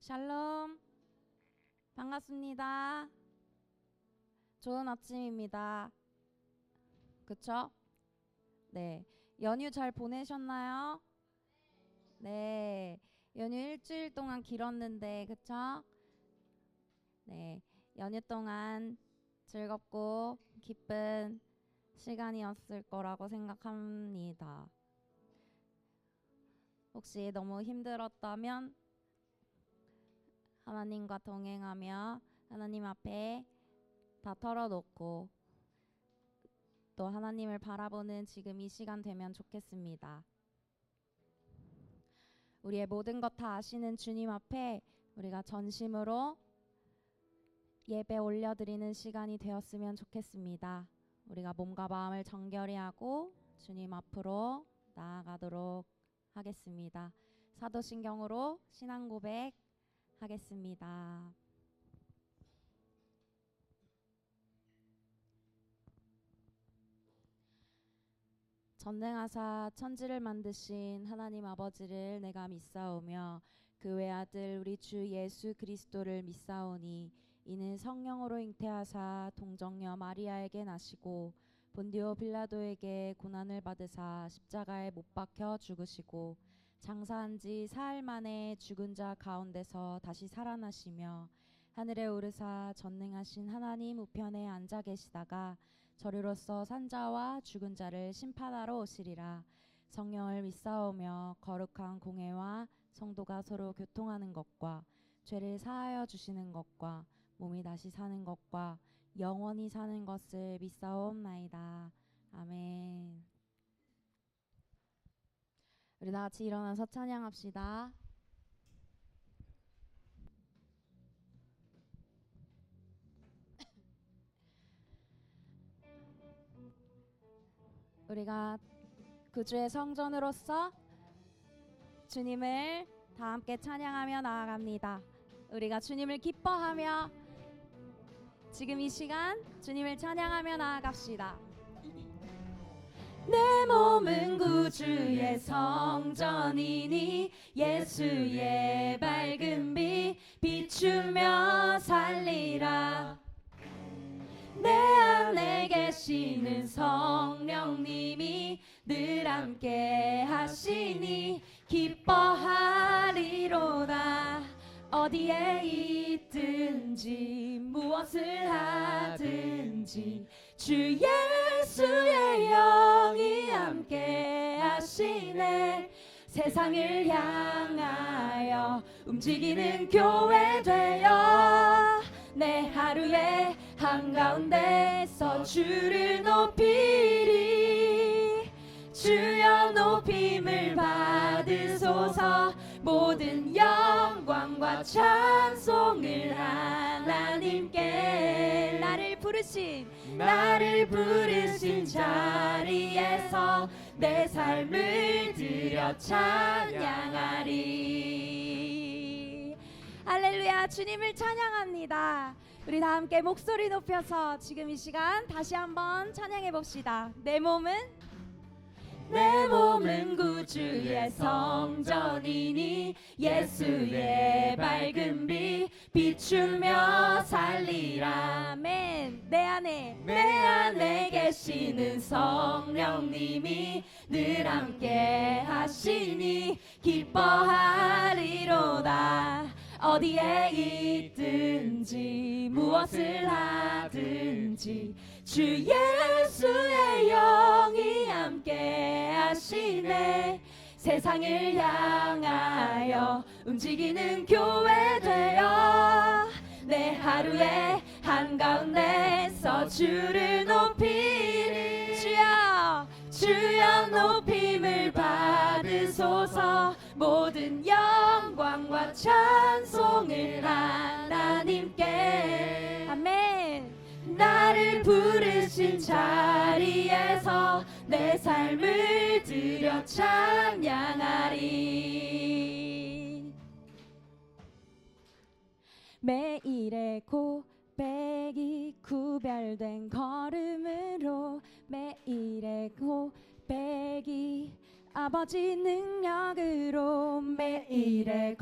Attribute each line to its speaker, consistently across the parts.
Speaker 1: 샬롬, 반갑습니다. 좋은 아침입니다. 그쵸? 네, 연휴 잘 보내셨나요? 네, 연휴 일주일 동안 길었는데, 그쵸? 네, 연휴 동안 즐겁고 기쁜 시간이었을 거라고 생각합니다. 혹시 너무 힘들었다면 하나님과 동행하며 하나님 앞에 다 털어놓고 또 하나님을 바라보는 지금 이 시간 되면 좋겠습니다. 우리의 모든 것 다 아시는 주님 앞에 우리가 전심으로 예배 올려드리는 시간이 되었으면 좋겠습니다. 우리가 몸과 마음을 정결히 하고 주님 앞으로 나아가도록 하겠습니다. 사도신경으로 신앙 고백 하겠습니다. 전능하사 천지를 만드신 하나님 아버지를 내가 믿사오며 그 외아들 우리 주 예수 그리스도를 믿사오니 이는 성령으로 잉태하사 동정녀 마리아에게 나시고 본디오 빌라도에게 고난을 받으사 십자가에 못 박혀 죽으시고 장사한 지 사흘 만에 죽은 자 가운데서 다시 살아나시며 하늘에 오르사 전능하신 하나님 우편에 앉아 계시다가 저리로서 산자와 죽은 자를 심판하러 오시리라. 성령을 믿사오며 거룩한 공회와 성도가 서로 교통하는 것과 죄를 사하여 주시는 것과 몸이 다시 사는 것과 영원히 사는 것을 믿사옵나이다. 아멘. 우리 다 같이 일어나서 찬양합시다. 우리가 구주의 성전으로서 주님을 다 함께 찬양하며 나아갑니다. 우리가 주님을 기뻐하며 지금 이 시간 주님을 찬양하며 나아갑시다.
Speaker 2: 내 몸은 구주의 성전이니 예수의 밝은 빛 비추며 살리라. 내 안에 계시는 성령님이 늘 함께 하시니 기뻐하리로다. 어디에 있든지 무엇을 하든지 주 예수의 영이 함께 하시네. 세상을 향하여 움직이는 교회 되어 내 하루의 한가운데서 주를 높이리. 주여 높임을 받으소서. 모든 영광과 찬송을 하나님께. 나를 부르신 자리에서 내 삶을 드려 찬양하리.
Speaker 1: 할렐루야, 주님을 찬양합니다. 우리 다 함께 목소리 높여서 지금 이 시간 다시 한번 찬양해 봅시다. 내 몸은
Speaker 2: 구주의 성전이니 예수의 밝은 빛 비추며 살리라.
Speaker 1: 아멘.
Speaker 2: 내 안에 계시는 성령님이 늘 함께 하시니 기뻐하리로다. 어디에 있든지 무엇을 하든지 주 예수의 영이 함께 하시네. 세상을 향하여 움직이는 교회 되어 내 하루의 한가운데서 주를 높이리. 주여 높임을 받으소서. 모든 영광과 찬송을 하나님께.
Speaker 1: 아멘.
Speaker 2: 나를 부르신 자리에서 내 삶을 드려 찬양하리.
Speaker 1: 매일의 고백이 구별된 걸음으로 매일의 고백이 아버지 능력으로 매일의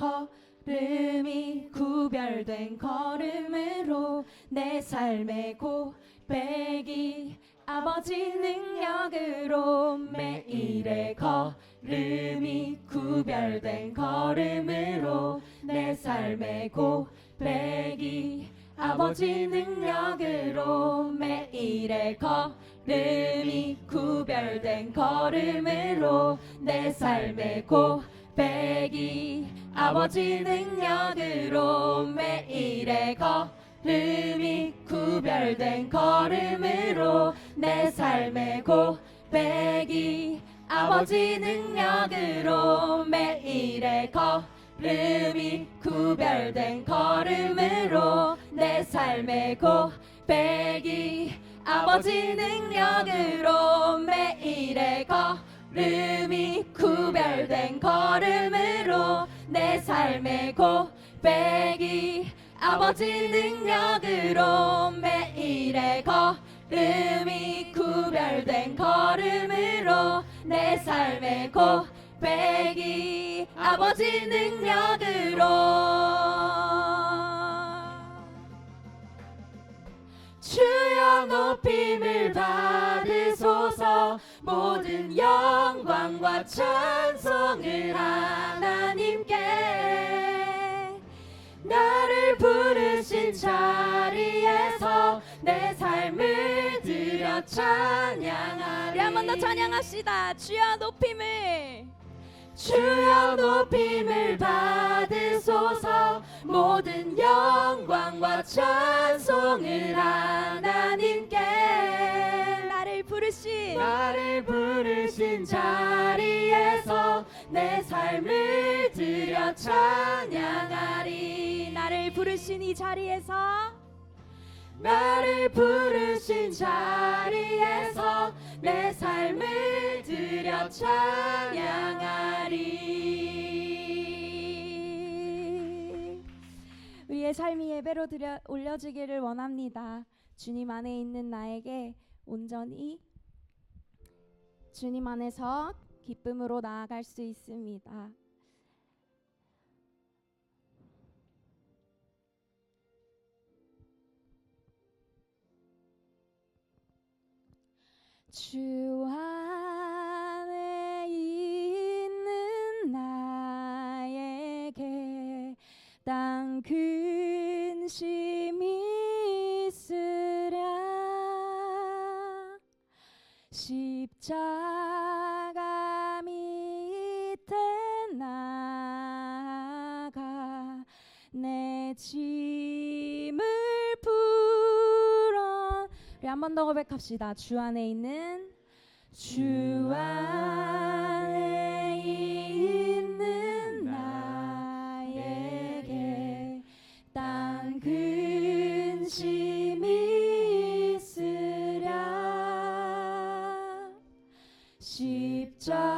Speaker 2: 걸음이 구별된 걸음으로 내 삶의 고백이 아버지 능력으로 매일의 걸음이 구별된 걸음으로 내 삶의 고백이 아버지 능력으로 매일의 걸음이 구별된 걸음으로 내 삶의 고백이 아버지 능력으로 매일의 걸음이 구별된 걸음으로 내 삶의 고백이 아버지 능력으로 매일의 걸음이 구별된 걸음으로 내 삶의 고백이 아버지 능력으로 매일의 걸음이 구별된 걸음으로 내 삶의 고백이 아버지 능력으로 매일의 걸음이 구별된 걸음으로 내 삶의 고백이 아버지 능력으로 주여 높임을 받으소서 모든 영광과 찬송을 하나님께 나를 부르신 자리에서 내 삶을 드려 찬양하리
Speaker 1: 우리 한 번 더 찬양합시다. 주여 높임을
Speaker 2: 주여 높임을 받으소서 모든 영광과 찬송을 하나님께
Speaker 1: 나를
Speaker 2: 부르신 자리에서 내 삶을 드려 찬양하리
Speaker 1: 나를 부르신 이 자리에서
Speaker 2: 나를 부르신 자리에서 내 삶을 드려 찬양하리
Speaker 1: 우리의 삶이 예배로 올려지기를 원합니다. 주님 안에 있는 나에게 온전히 주님 안에서 기쁨으로 나아갈 수 있습니다. 주 안에 있는 나에게 땅 근심이 있으랴 십자가 밑에 나가 내 짐을 풀어 우리 한 번 더 고백합시다. 주 안에 있는 나에게 땅 근심이 있으랴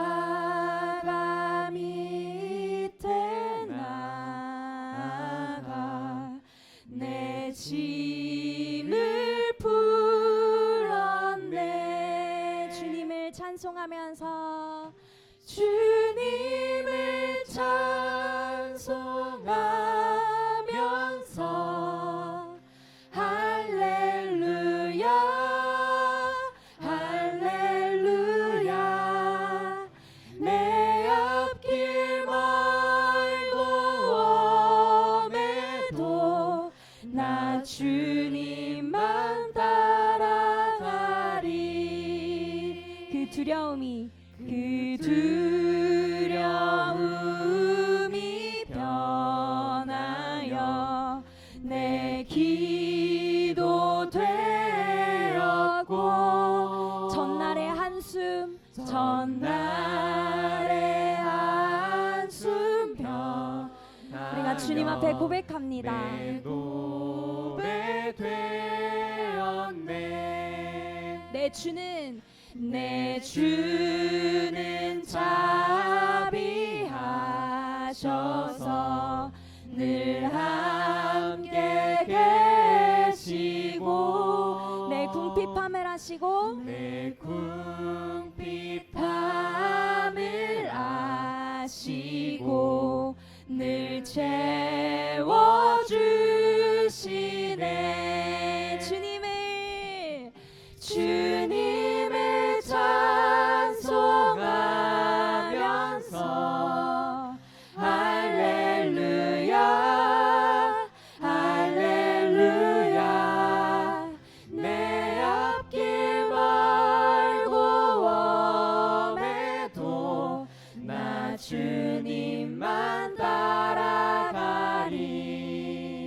Speaker 1: 십자가 밑에 나가 내 짐을 풀었네 주님을 찬송하면서
Speaker 2: 주님을 찬송하면서 할렐루야 할렐루야 내 앞길 멀고 엄해도 나 주님만 따라가리
Speaker 1: 그 두려움이
Speaker 2: 변하여 내 기도 되었고
Speaker 1: 전날의 한숨 우리가 주님 앞에 고백합니다.
Speaker 2: 내 고백 되었네 내 주는 자비하셔서 늘 함께 계시고
Speaker 1: 내 궁핍함을 아시고
Speaker 2: 내 궁핍함을 아시고 늘 주님만 따라가리.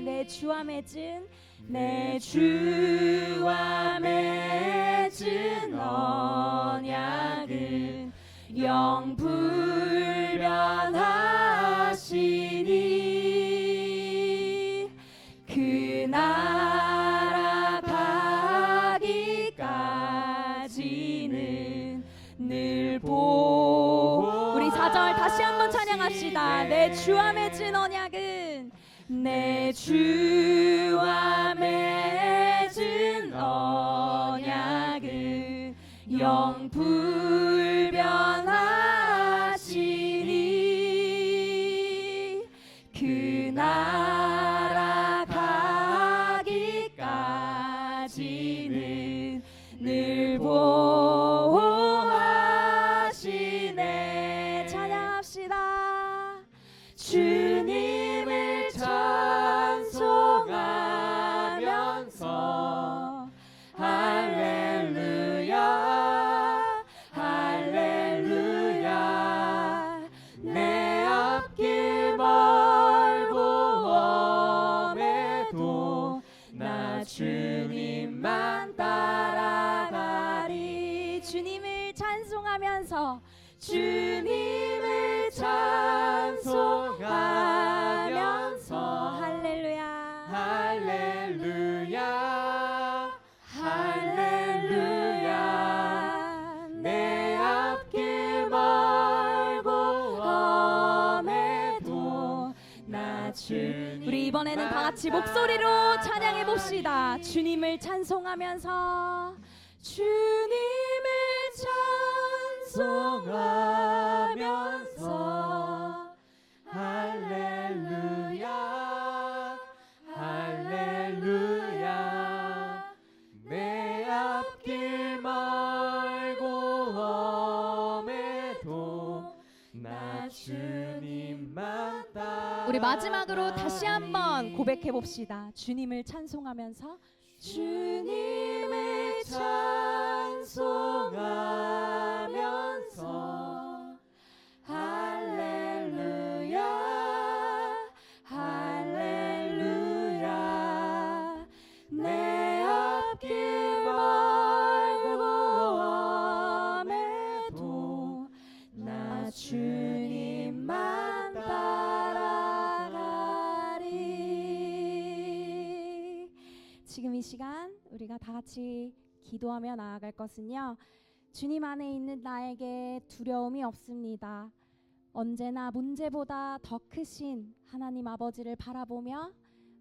Speaker 1: 내 주와 맺은
Speaker 2: 내 주와 맺은 언약은 영불변하시니 그 나라 가기까지는 늘 보호.
Speaker 1: 우리 4절 다시 한번 찬양합시다. 내 주와 맺은 언약은
Speaker 2: 내 주와 맺은 언약은 영불변하시니 그 나라 가기까지는 늘 보호하시네.
Speaker 1: 찬양합시다.
Speaker 2: 주님을 찬송하면서 할렐루야 할렐루야. 내 앞길 멀고 엄해도 나 주님만 따라가리.
Speaker 1: 주님을 찬송하면서
Speaker 2: 주님을 찬송하면서
Speaker 1: 할렐루야
Speaker 2: 할렐루야 할렐루야. 내 앞길 멀고 엄해도 나 주님.
Speaker 1: 우리 이번에는 다 같이 목소리로 찬양해 봅시다. 주님을 찬송하면서
Speaker 2: 주님을 찬송하면서 할렐루야 할렐루야. 내 앞길 멀고 엄해도 나 주님만 따라.
Speaker 1: 우리 마지막으로 다시 한번 고백해 봅시다. 주님을 찬송하면서
Speaker 2: 주님을 찬송하면서 할렐루야 할렐루야. 내 앞길 멀고 엄해도 나 주님만 따라가리.
Speaker 1: 지금 이 시간 우리가 다 같이 기도하며 나아갈 것은요, 주님 안에 있는 나에게 두려움이 없습니다. 언제나 문제보다 더 크신 하나님 아버지를 바라보며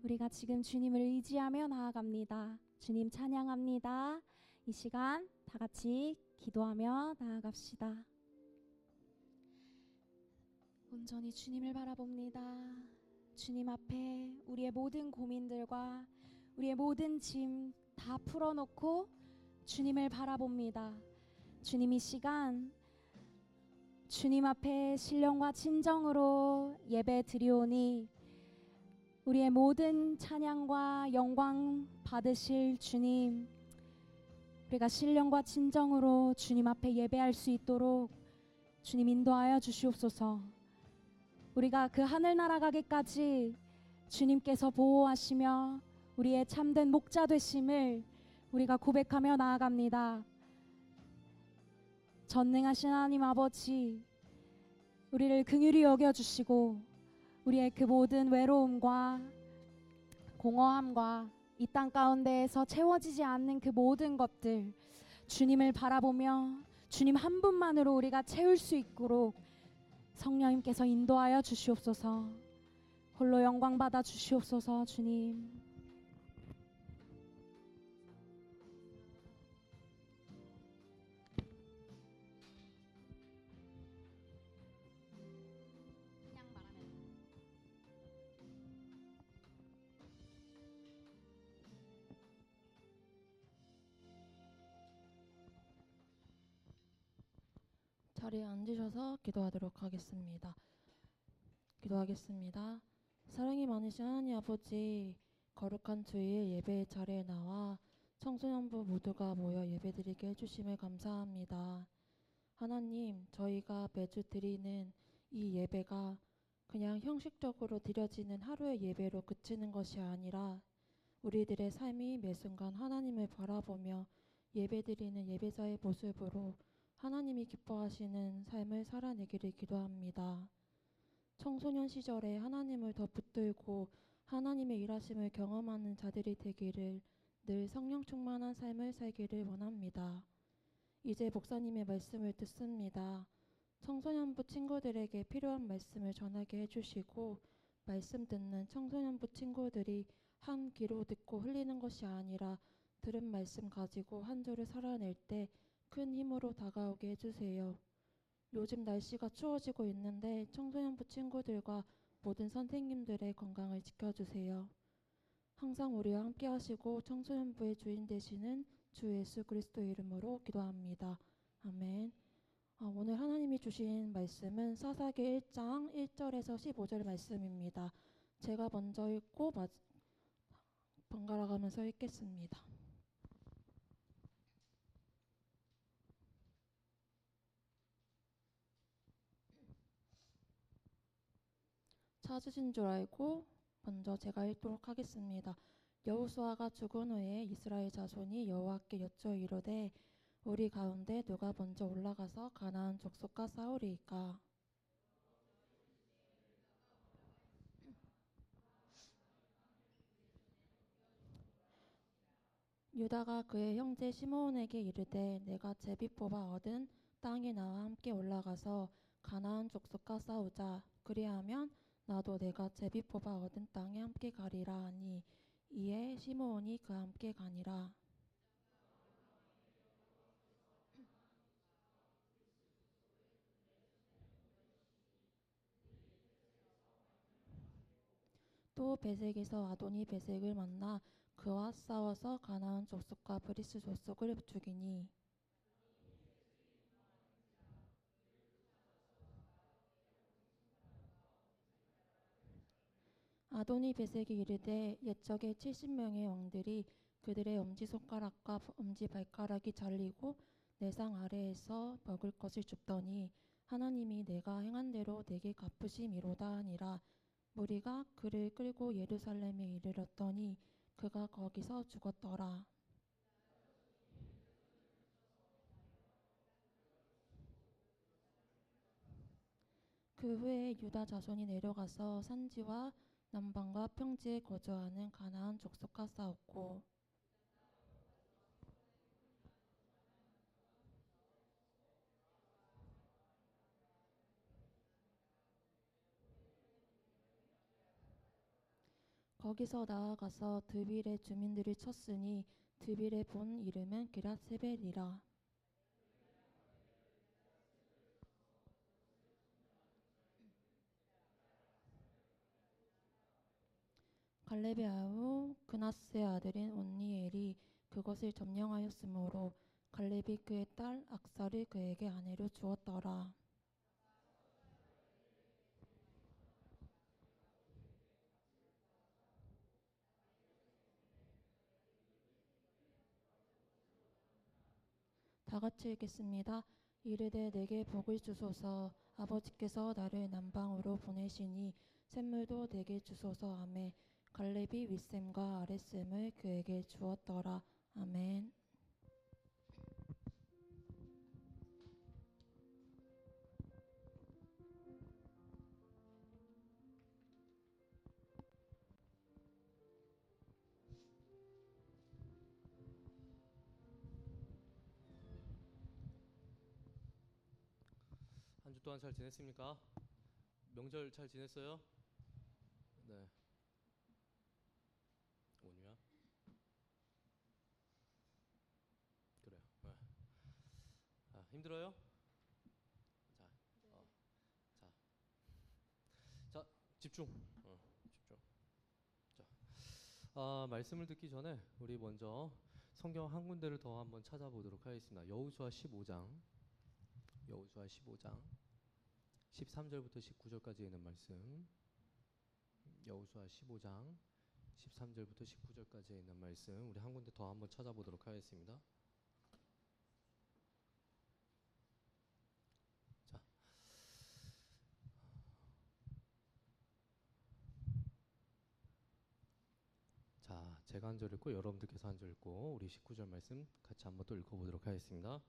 Speaker 1: 우리가 지금 주님을 의지하며 나아갑니다. 주님 찬양합니다. 이 시간 다 같이 기도하며 나아갑시다. 온전히 주님을 바라봅니다. 주님 앞에 우리의 모든 고민들과 우리의 모든 짐 다 풀어놓고 주님을 바라봅니다. 주님 이 시간 주님 앞에 신령과 진정으로 예배 드리오니 우리의 모든 찬양과 영광 받으실 주님, 우리가 신령과 진정으로 주님 앞에 예배할 수 있도록 주님 인도하여 주시옵소서. 우리가 그 하늘 날아가기까지 주님께서 보호하시며 우리의 참된 목자 되심을 우리가 고백하며 나아갑니다. 전능하신 하나님 아버지, 우리를 긍휼히 여겨주시고 우리의 그 모든 외로움과 공허함과 이 땅 가운데에서 채워지지 않는 그 모든 것들 주님을 바라보며 주님 한 분만으로 우리가 채울 수 있도록 성령님께서 인도하여 주시옵소서. 홀로 영광 받아 주시옵소서. 주님
Speaker 3: 자리에 앉으셔서 기도하도록 하겠습니다. 기도하겠습니다. 사랑이 많으신 하나님 아버지, 거룩한 주일 예배의 자리에 나와 청소년부 모두가 모여 예배드리게 해주심을 감사합니다. 하나님, 저희가 매주 드리는 이 예배가 그냥 형식적으로 드려지는 하루의 예배로 그치는 것이 아니라 우리들의 삶이 매 순간 하나님을 바라보며 예배드리는 예배자의 모습으로 하나님이 기뻐하시는 삶을 살아내기를 기도합니다. 청소년 시절에 하나님을 더 붙들고 하나님의 일하심을 경험하는 자들이 되기를, 늘 성령 충만한 삶을 살기를 원합니다. 이제 목사님의 말씀을 듣습니다. 청소년부 친구들에게 필요한 말씀을 전하게 해주시고, 말씀 듣는 청소년부 친구들이 한 귀로 듣고 흘리는 것이 아니라 들은 말씀 가지고 한 주를 살아낼 때 큰 힘으로 다가오게 해주세요. 요즘 날씨가 추워지고 있는데 청소년부 친구들과 모든 선생님들의 건강을 지켜주세요. 항상 우리와 함께 하시고 청소년부의 주인 되시는 주 예수 그리스도 이름으로 기도합니다. 아멘. 오늘 하나님이 주신 말씀은 사사기 1장 1절에서 15절 말씀입니다. 제가 먼저 읽고 번갈아 가면서 읽겠습니다. 찾으신 줄 알고 먼저 제가 읽도록 하겠습니다. 여호수아가 죽은 후에 이스라엘 자손이 여호와께 여쭈어 이르되 우리 가운데 누가 먼저 올라가서 가나안 족속과 싸우리이까. 유다가 그의 형제 시므온에게 이르되 내가 제비 뽑아 얻은 땅에 나와 함께 올라가서 가나안 족속과 싸우자. 그리하면 나도 내가 제비 뽑아 얻은 땅에 함께 가리라 하니, 이에 시므온이 그와 함께 가니라. 또 베색에서 아도니 베색을 만나 그와 싸워서 가나안 족속과 브리스 족속을 죽이니, 아도니 베색이 이르되 옛적에 70명의 왕들이 그들의 엄지손가락과 엄지발가락이 잘리고 내상 아래에서 먹을 것을 줍더니 하나님이 내가 행한 대로 내게 갚으심이로다 하니라. 무리가 그를 끌고 예루살렘에 이르렀더니 그가 거기서 죽었더라. 그 후에 유다 자손이 내려가서 산지와 남방과 평지에 거주하는 가나안 족속과 싸웠고, 거기서 나아가서 드빌의 주민들을 쳤으니 드빌의 본 이름은 기럇세벨이라. 갈렙의 아우 그나스의 아들인 온니엘이 그것을 점령하였으므로 갈렙이 그의 딸 악사를 그에게 아내로 주었더라. 다 같이 읽겠습니다. 이르되 내게 복을 주소서. 아버지께서 나를 남방으로 보내시니 샘물도 내게 주소서 하매 갈렙이 윗샘과 아랫샘을 그에게 주었더라. 아멘.
Speaker 4: 한 주 동안 잘 지냈습니까? 명절 잘 지냈어요? 네. 온유야? 그래요. 네. 힘들어요? 자, 자, 자, 집중. 집중. 자, 말씀을 듣기 전에 우리 먼저 성경 한 군데를 더 한번 찾아보도록 하겠습니다. 여호수아 15장. 여호수아 15장 13절부터 19절까지 있는 말씀. 여호수아 15장 13절부터 19절까지 있는 말씀 우리 한 군데 더 한번 찾아보도록 하겠습니다. 자, 자, 제가 한 절 읽고 여러분들께서 한 절 읽고 우리 19절 말씀 같이 한번 또 읽어보도록 하겠습니다.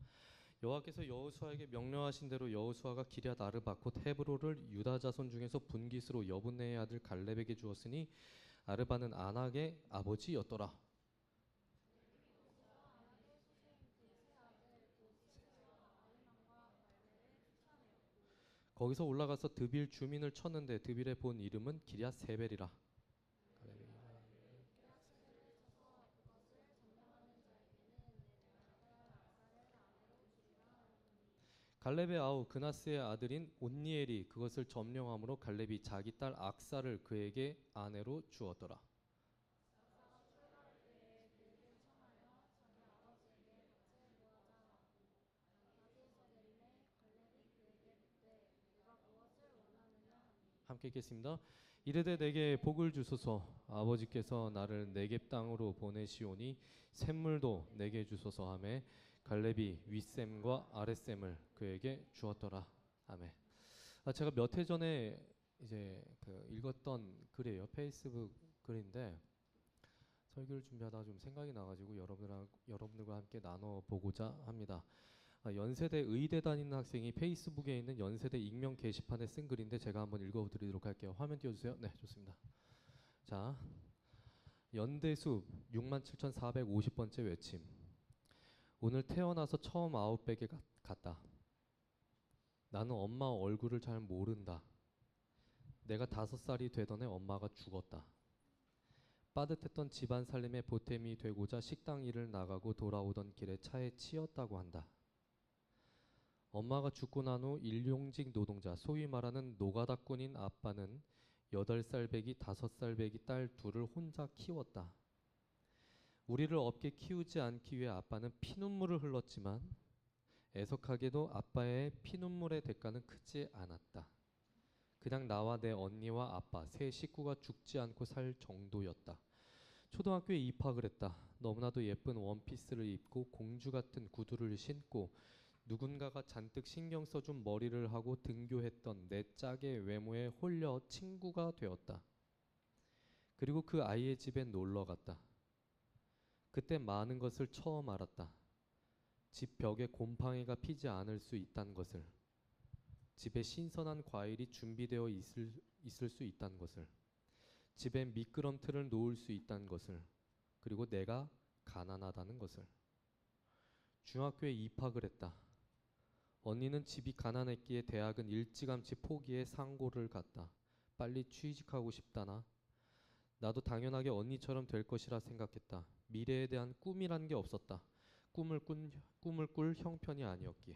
Speaker 4: 여호와께서 여호수아에게 명령하신 대로 여호수아가 기럇 아르바 곧 헤브론을 유다 자손 중에서 분깃으로 여분네의 아들 갈렙에게 주었으니 아르바는 아낙의 아버지였더라. 거기서 올라가서 드빌 주민을 쳤는데 드빌의 본 이름은 기럇 세벨이라. 갈렙의 아우 그나스의 아들인 온니엘이 그것을 점령함으로 갈렙이 자기 딸 악사를 그에게 아내로 주었더라. 함께 읽겠습니다. 이르되 내게 복을 주소서. 아버지께서 나를 네겝 땅으로 보내시오니 샘물도 내게 주소서 하매 갈렙이 윗샘과 아랫샘을 그에게 주었더라. 아멘. 제가 몇 해 전에 이제 읽었던 글이에요. 페이스북 글인데 설교를 준비하다가 좀 생각이 나가지고 여러분들과 함께 나눠보고자 합니다. 연세대 의대 다니는 학생이 페이스북에 있는 연세대 익명 게시판에 쓴 글인데 제가 한번 읽어드리도록 할게요. 화면 띄워주세요. 네, 좋습니다. 자, 연대숲 67,450번째 외침. 오늘 태어나서 처음 아웃백에 갔다. 나는 엄마 얼굴을 잘 모른다. 내가 5살이 되던 해 엄마가 죽었다. 빠듯했던 집안 살림의 보탬이 되고자 식당 일을 나가고 돌아오던 길에 차에 치였다고 한다. 엄마가 죽고 난 후 일용직 노동자, 소위 말하는 노가다꾼인 아빠는 8살 배기, 5살 배기 딸 둘을 혼자 키웠다. 우리를 없게 키우지 않기 위해 아빠는 피눈물을 흘렀지만 애석하게도 아빠의 피눈물의 대가는 크지 않았다. 그냥 나와 내 언니와 아빠, 세 식구가 죽지 않고 살 정도였다. 초등학교에 입학을 했다. 너무나도 예쁜 원피스를 입고 공주 같은 구두를 신고 누군가가 잔뜩 신경 써준 머리를 하고 등교했던 내 짝의 외모에 홀려 친구가 되었다. 그리고 그 아이의 집에 놀러 갔다. 그때 많은 것을 처음 알았다. 집 벽에 곰팡이가 피지 않을 수 있다는 것을, 집에 신선한 과일이 준비되어 있을 수 있다는 것을, 집에 미끄럼틀을 놓을 수 있다는 것을, 그리고 내가 가난하다는 것을. 중학교에 입학을 했다. 언니는 집이 가난했기에 대학은 일찌감치 포기해 상고를 갔다. 빨리 취직하고 싶다나 나도 당연하게 언니처럼 될 것이라 생각했다. 미래에 대한 꿈이란 게 없었다. 꿈을 꿀 형편이 아니었기에.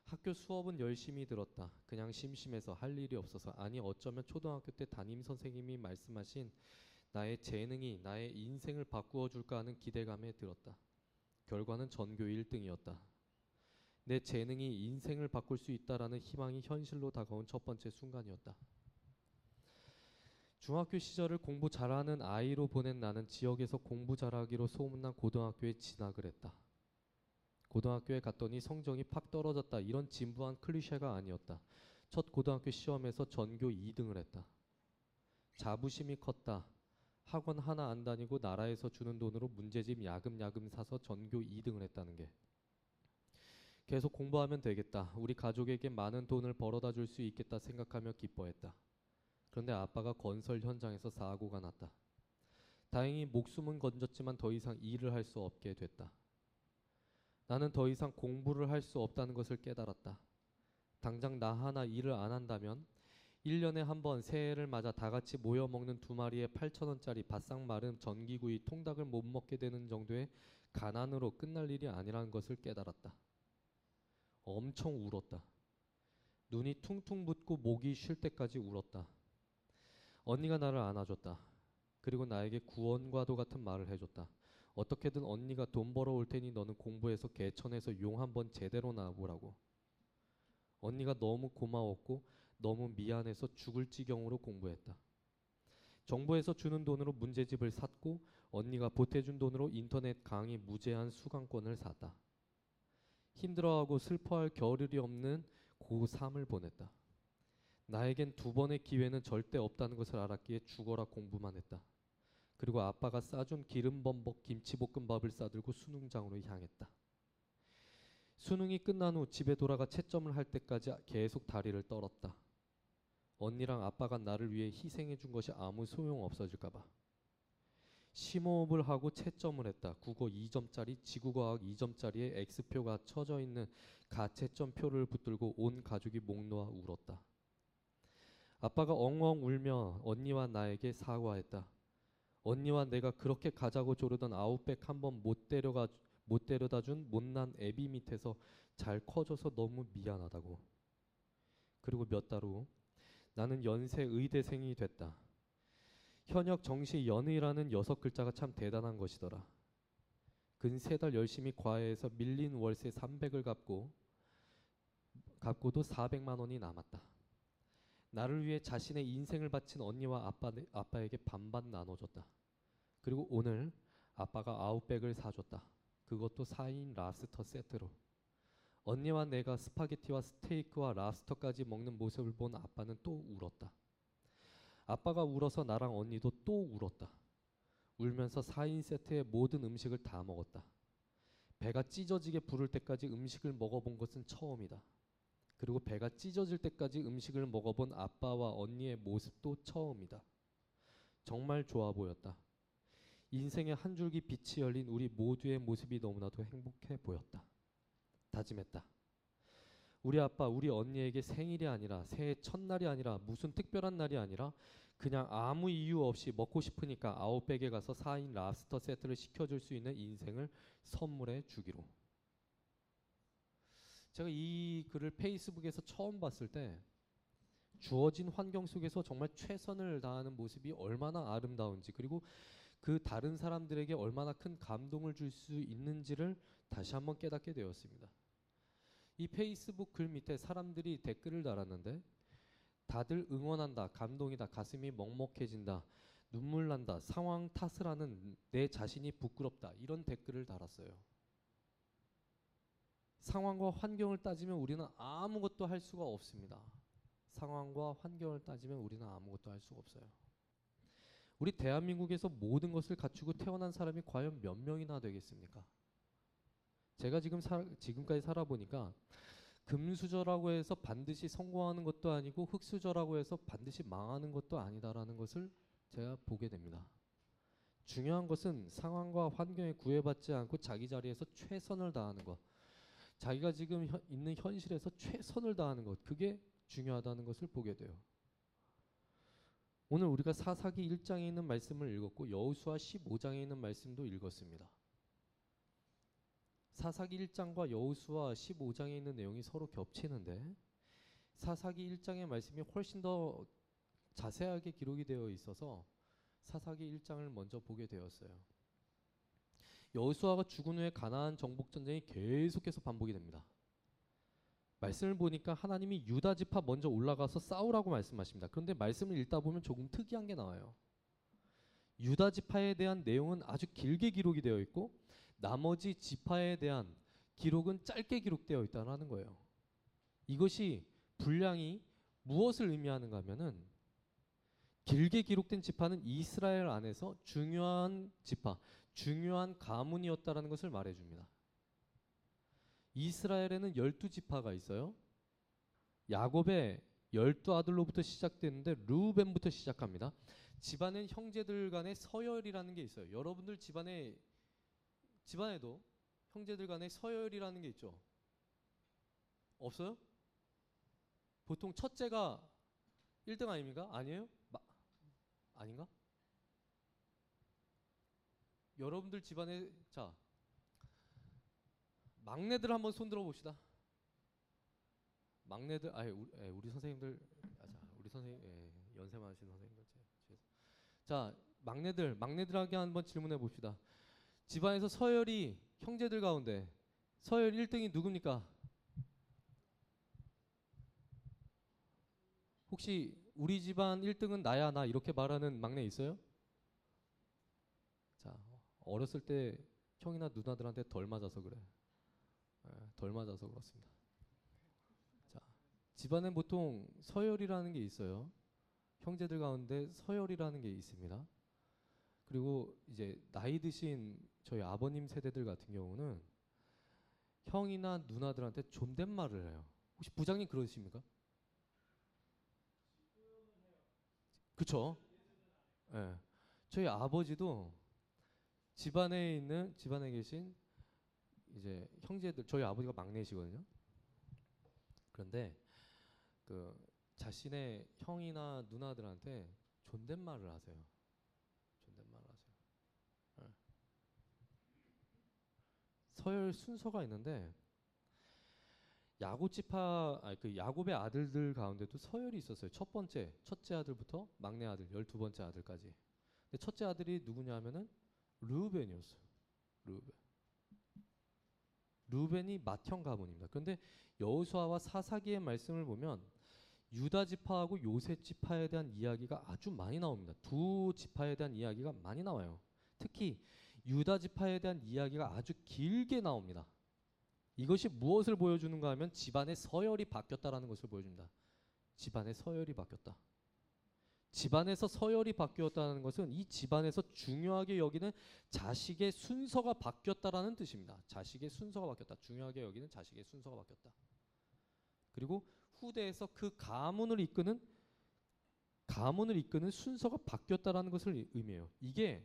Speaker 4: 학교 수업은 열심히 들었다. 그냥 심심해서 할 일이 없어서. 아니 어쩌면 초등학교 때 담임 선생님이 말씀하신 나의 재능이 나의 인생을 바꾸어 줄까 하는 기대감에 들었다. 결과는 전교 1등이었다. 내 재능이 인생을 바꿀 수 있다라는 희망이 현실로 다가온 첫 번째 순간이었다. 중학교 시절을 공부 잘하는 아이로 보낸 나는 지역에서 공부 잘하기로 소문난 고등학교에 진학을 했다. 고등학교에 갔더니 성적이 팍 떨어졌다. 이런 진부한 클리셰가 아니었다. 첫 고등학교 시험에서 전교 2등을 했다. 자부심이 컸다. 학원 하나 안 다니고 나라에서 주는 돈으로 문제집 야금야금 사서 전교 2등을 했다는 게. 계속 공부하면 되겠다. 우리 가족에게 많은 돈을 벌어다 줄 수 있겠다 생각하며 기뻐했다. 그런데 아빠가 건설 현장에서 사고가 났다. 다행히 목숨은 건졌지만 더 이상 일을 할 수 없게 됐다. 나는 더 이상 공부를 할 수 없다는 것을 깨달았다. 당장 나 하나 일을 안 한다면 1년에 한 번 새해를 맞아 다 같이 모여 먹는 2마리에 8,000원짜리 바싹 마른 전기구이 통닭을 못 먹게 되는 정도의 가난으로 끝날 일이 아니라는 것을 깨달았다. 엄청 울었다. 눈이 퉁퉁 붓고 목이 쉴 때까지 울었다. 언니가 나를 안아줬다. 그리고 나에게 구원과도 같은 말을 해줬다. 어떻게든 언니가 돈 벌어올 테니 너는 공부해서 개천에서 용 한번 제대로 나보라고. 언니가 너무 고마웠고 너무 미안해서 죽을 지경으로 공부했다. 정부에서 주는 돈으로 문제집을 샀고 언니가 보태준 돈으로 인터넷 강의 무제한 수강권을 샀다. 힘들어하고 슬퍼할 겨를이 없는 고3을 보냈다. 나에겐 2번의 기회는 절대 없다는 것을 알았기에 죽어라 공부만 했다. 그리고 아빠가 싸준 기름범벅 김치볶음밥을 싸들고 수능장으로 향했다. 수능이 끝난 후 집에 돌아가 채점을 할 때까지 계속 다리를 떨었다. 언니랑 아빠가 나를 위해 희생해 준 것이 아무 소용 없어질까 봐. 심호흡을 하고 채점을 했다. 국어 2점짜리, 지구과학 2점짜리에 X표가 쳐져 있는 가채점표를 붙들고 온 가족이 목 놓아 울었다. 아빠가 엉엉 울며 언니와 나에게 사과했다. 언니와 내가 그렇게 가자고 조르던 아웃백 한번 못 데려다 준 못난 애비 밑에서 잘 커져서 너무 미안하다고. 그리고 몇 달 후 나는 연세 의대생이 됐다. 현역 정시 연의라는 6글자가 참 대단한 것이더라. 근 3달 열심히 과외해서 밀린 월세 300을 갚고도 400만 원이 남았다. 나를 위해 자신의 인생을 바친 언니와 아빠에게 반반 나눠줬다. 그리고 오늘 아빠가 아웃백을 사줬다. 그것도 4인 랍스터 세트로. 언니와 내가 스파게티와 스테이크와 랍스터까지 먹는 모습을 본 아빠는 또 울었다. 아빠가 울어서 나랑 언니도 또 울었다. 울면서 4인 세트의 모든 음식을 다 먹었다. 배가 찢어지게 부를 때까지 음식을 먹어본 것은 처음이다. 그리고 배가 찢어질 때까지 음식을 먹어본 아빠와 언니의 모습도 처음이다. 정말 좋아 보였다. 인생의 한 줄기 빛이 열린 우리 모두의 모습이 너무나도 행복해 보였다. 다짐했다. 우리 아빠, 우리 언니에게 생일이 아니라 새해 첫날이 아니라 무슨 특별한 날이 아니라 그냥 아무 이유 없이 먹고 싶으니까 아웃백에 가서 4인 랍스터 세트를 시켜줄 수 있는 인생을 선물해 주기로. 제가 이 글을 페이스북에서 처음 봤을 때 주어진 환경 속에서 정말 최선을 다하는 모습이 얼마나 아름다운지, 그리고 그 다른 사람들에게 얼마나 큰 감동을 줄 수 있는지를 다시 한번 깨닫게 되었습니다. 이 페이스북 글 밑에 사람들이 댓글을 달았는데 다들 응원한다, 감동이다, 가슴이 먹먹해진다, 눈물 난다, 상황 탓을 하는 내 자신이 부끄럽다, 이런 댓글을 달았어요. 상황과 환경을 따지면 우리는 아무것도 할 수가 없습니다. 상황과 환경을 따지면 우리는 아무것도 할 수가 없어요. 우리 대한민국에서 모든 것을 갖추고 태어난 사람이 과연 몇 명이나 되겠습니까? 제가 지금까지 살아보니까 금수저라고 해서 반드시 성공하는 것도 아니고 흙수저라고 해서 반드시 망하는 것도 아니다라는 것을 제가 보게 됩니다. 중요한 것은 상황과 환경에 구애받지 않고 자기 자리에서 최선을 다하는 것, 자기가 지금 있는 현실에서 최선을 다하는 것, 그게 중요하다는 것을 보게 돼요. 오늘 우리가 사사기 1장에 있는 말씀을 읽었고 여호수아 15장에 있는 말씀도 읽었습니다. 사사기 1장과 여호수아 15장에 있는 내용이 서로 겹치는데 사사기 1장의 말씀이 훨씬 더 자세하게 기록이 되어 있어서 사사기 1장을 먼저 보게 되었어요. 여호수아가 죽은 후에 가나안 정복 전쟁이 계속해서 반복이 됩니다. 말씀을 보니까 하나님이 유다 지파 먼저 올라가서 싸우라고 말씀하십니다. 그런데 말씀을 읽다 보면 조금 특이한 게 나와요. 유다 지파에 대한 내용은 아주 길게 기록이 되어 있고 나머지 지파에 대한 기록은 짧게 기록되어 있다는 거예요. 이것이 분량이 무엇을 의미하는가 하면은 길게 기록된 지파는 이스라엘 안에서 중요한 지파, 중요한 가문이었다라는 것을 말해줍니다. 이스라엘에는 12지파가 있어요. 야곱의 12아들로부터 시작되는데 르우벤부터 시작합니다. 집안엔 형제들 간의 서열이라는 게 있어요. 여러분들 집안에도 형제들 간의 서열이라는 게 있죠. 없어요? 보통 첫째가 1등 아닙니까? 아니에요? 아닌가? 여러분들 집안에 자 막내들 한번 손 들어 봅시다. 막내들, 우리 선생님들, 우리 선생님, 연세 많으신 선생님들. 자, 막내들에게 한번 질문해 봅시다. 집안에서 서열이 형제들 가운데 서열 1등이 누굽니까? 혹시 우리 집안 1등은 나야, 나 이렇게 말하는 막내 있어요? 자, 어렸을 때 형이나 누나들한테 덜 맞아서 그래. 덜 맞아서 그렇습니다. 자, 집안엔 보통 서열이라는 게 있어요. 형제들 가운데 서열이라는 게 있습니다. 그리고 이제 나이 드신 저희 아버님 세대들 같은 경우는 형이나 누나들한테 존댓말을 해요. 혹시 부장님 그러십니까? 그쵸? 예. 저희 아버지도 집안에 계신 이제 형제들, 저희 아버지가 막내시거든요. 그런데 그 자신의 형이나 누나들한테 존댓말을 하세요. 존댓말을 하세요. 예. 서열 순서가 있는데 야곱의 아들들 가운데도 서열이 있었어요. 첫째 아들부터 막내 아들, 12번째 아들까지. 근데 첫째 아들이 누구냐면은 르우벤이었어요. 르우벤. 르우벤이 맏형 가문입니다. 그런데 여호수아와 사사기의 말씀을 보면 유다 지파하고 요셉 지파에 대한 이야기가 아주 많이 나옵니다. 두 지파에 대한 이야기가 많이 나와요. 특히 유다 지파에 대한 이야기가 아주 길게 나옵니다. 이것이 무엇을 보여주는가 하면 집안의 서열이 바뀌었다라는 것을 보여줍니다. 집안의 서열이 바뀌었다. 집안에서 서열이 바뀌었다는 것은 이 집안에서 중요하게 여기는 자식의 순서가 바뀌었다라는 뜻입니다. 자식의 순서가 바뀌었다. 중요하게 여기는 자식의 순서가 바뀌었다. 그리고 후대에서 그 가문을 이끄는 순서가 바뀌었다라는 것을 의미해요. 이게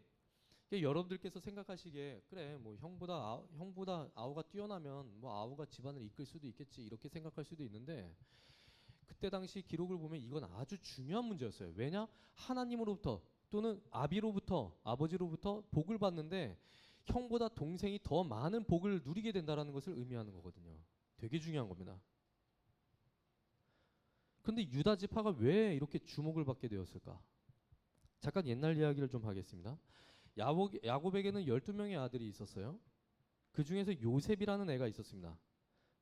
Speaker 4: 여러분들께서 생각하시기에 그래 뭐 형보다 아우가 뛰어나면 뭐 아우가 집안을 이끌 수도 있겠지 이렇게 생각할 수도 있는데 그때 당시 기록을 보면 이건 아주 중요한 문제였어요. 왜냐? 하나님으로부터 또는 아버지로부터 복을 받는데 형보다 동생이 더 많은 복을 누리게 된다라는 것을 의미하는 거거든요. 되게 중요한 겁니다. 근데 유다 지파가 왜 이렇게 주목을 받게 되었을까? 잠깐 옛날 이야기를 좀 하겠습니다. 야곱에게는 12명의 아들이 있었어요. 그 중에서 요셉이라는 애가 있었습니다.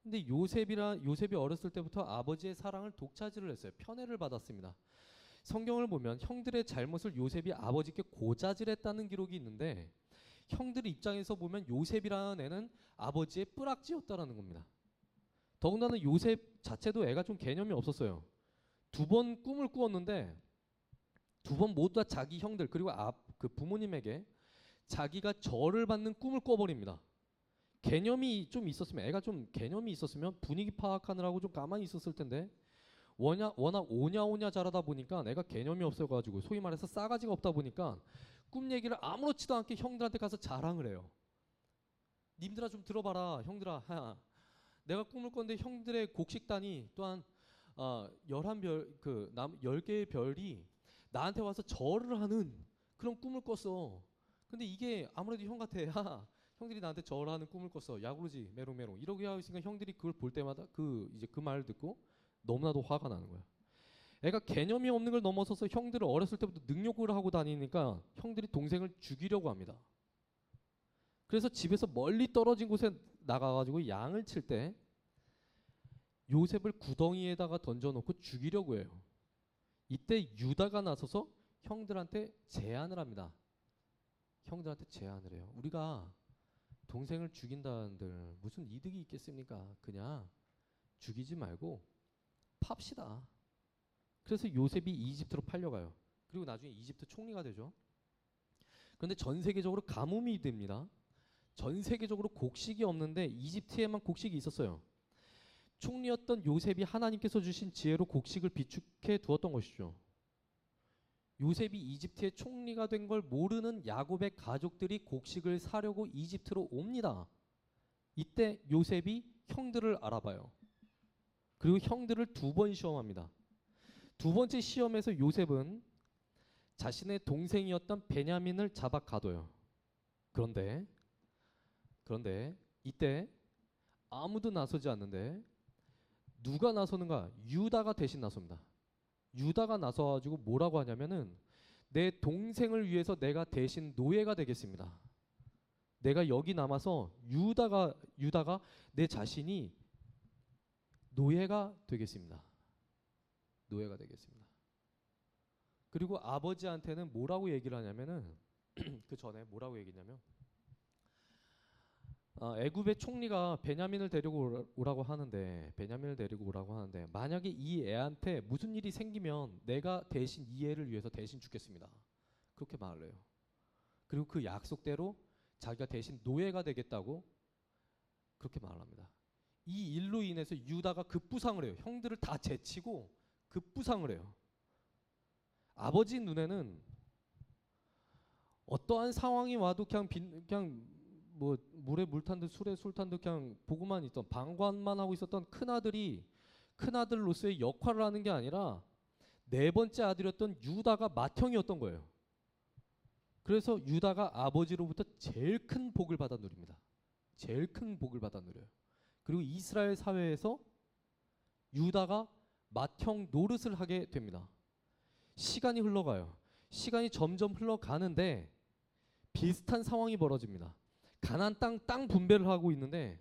Speaker 4: 근데 요셉이 어렸을 때부터 아버지의 사랑을 독차지를 했어요. 편애를 받았습니다. 성경을 보면 형들의 잘못을 요셉이 아버지께 고자질했다는 기록이 있는데 형들의 입장에서 보면 요셉이라는 애는 아버지의 뿌락지였다라는 겁니다. 더군다나 요셉 자체도 애가 좀 개념이 없었어요. 2번 꿈을 꾸었는데 2번 모두 다 자기 형들 그리고 그 부모님에게 자기가 절을 받는 꿈을 꿔버립니다. 개념이 좀 있었으면 애가 좀 개념이 있었으면 분위기 파악하느라고 좀 가만히 있었을 텐데 워낙 오냐 잘하다 보니까 애가 개념이 없어가지고 소위 말해서 싸가지가 없다 보니까 꿈 얘기를 아무렇지도 않게 형들한테 가서 자랑을 해요. 님들아 좀 들어봐라 형들아 내가 꿈을 꿨는데 형들의 곡식단이 또한 10개의 별이 나한테 와서 절을 하는 그런 꿈을 꿨어. 근데 이게 아무래도 형 같아. 형들이 나한테 절하는 꿈을 꿨어. 야구르지 메롱메롱 이러게 하고 있으니까 형들이 그걸 볼 때마다 그 말을 듣고 너무나도 화가 나는 거야. 애가 개념이 없는 걸 넘어서서 형들을 어렸을 때부터 능욕을 하고 다니니까 형들이 동생을 죽이려고 합니다. 그래서 집에서 멀리 떨어진 곳에 나가가지고 양을 칠 때 요셉을 구덩이에다가 던져놓고 죽이려고 해요. 이때 유다가 나서서 형들한테 제안을 합니다. 형들한테 제안을 해요. 우리가 동생을 죽인다는들 무슨 이득이 있겠습니까? 그냥 죽이지 말고 팝시다. 그래서 요셉이 이집트로 팔려가요. 그리고 나중에 이집트 총리가 되죠. 그런데 전 세계적으로 가뭄이 됩니다. 전 세계적으로 곡식이 없는데 이집트에만 곡식이 있었어요. 총리였던 요셉이 하나님께서 주신 지혜로 곡식을 비축해 두었던 것이죠. 요셉이 이집트의 총리가 된 걸 모르는 야곱의 가족들이 곡식을 사려고 이집트로 옵니다. 이때 요셉이 형들을 알아봐요. 그리고 형들을 2번 시험합니다. 2번째 시험에서 요셉은 자신의 동생이었던 베냐민을 잡아 가둬요. 그런데 이때 아무도 나서지 않는데 누가 나서는가? 유다가 대신 나섭니다. 유다가 나서가지고 뭐라고 하냐면은 내 동생을 위해서 내가 대신 노예가 되겠습니다. 내가 여기 남아서 유다가 내 자신이 노예가 되겠습니다. 노예가 되겠습니다. 그리고 아버지한테는 뭐라고 얘기를 하냐면은 그 전에 뭐라고 얘기했냐면 애굽의 총리가 베냐민을 데리고 오라고 하는데 만약에 이 애한테 무슨 일이 생기면 내가 대신 이 애를 위해서 대신 죽겠습니다. 그렇게 말을 해요. 그리고 그 약속대로 자기가 대신 노예가 되겠다고 그렇게 말합니다. 이 일로 인해서 유다가 급부상을 해요. 형들을 다 제치고 급부상을 해요. 아버지 눈에는 어떠한 상황이 와도 그냥 뭐 물에 물 탄 듯 술에 술 탄 듯 그냥 보고만 있던, 방관만 하고 있었던 큰아들이 큰아들로서의 역할을 하는 게 아니라 네 번째 아들이었던 유다가 맏형이었던 거예요. 그래서 유다가 아버지로부터 제일 큰 복을 받아 누립니다. 제일 큰 복을 받아 누려요. 그리고 이스라엘 사회에서 유다가 맏형 노릇을 하게 됩니다. 시간이 흘러가요. 시간이 점점 흘러가는데 비슷한 상황이 벌어집니다. 가나안 땅 분배를 하고 있는데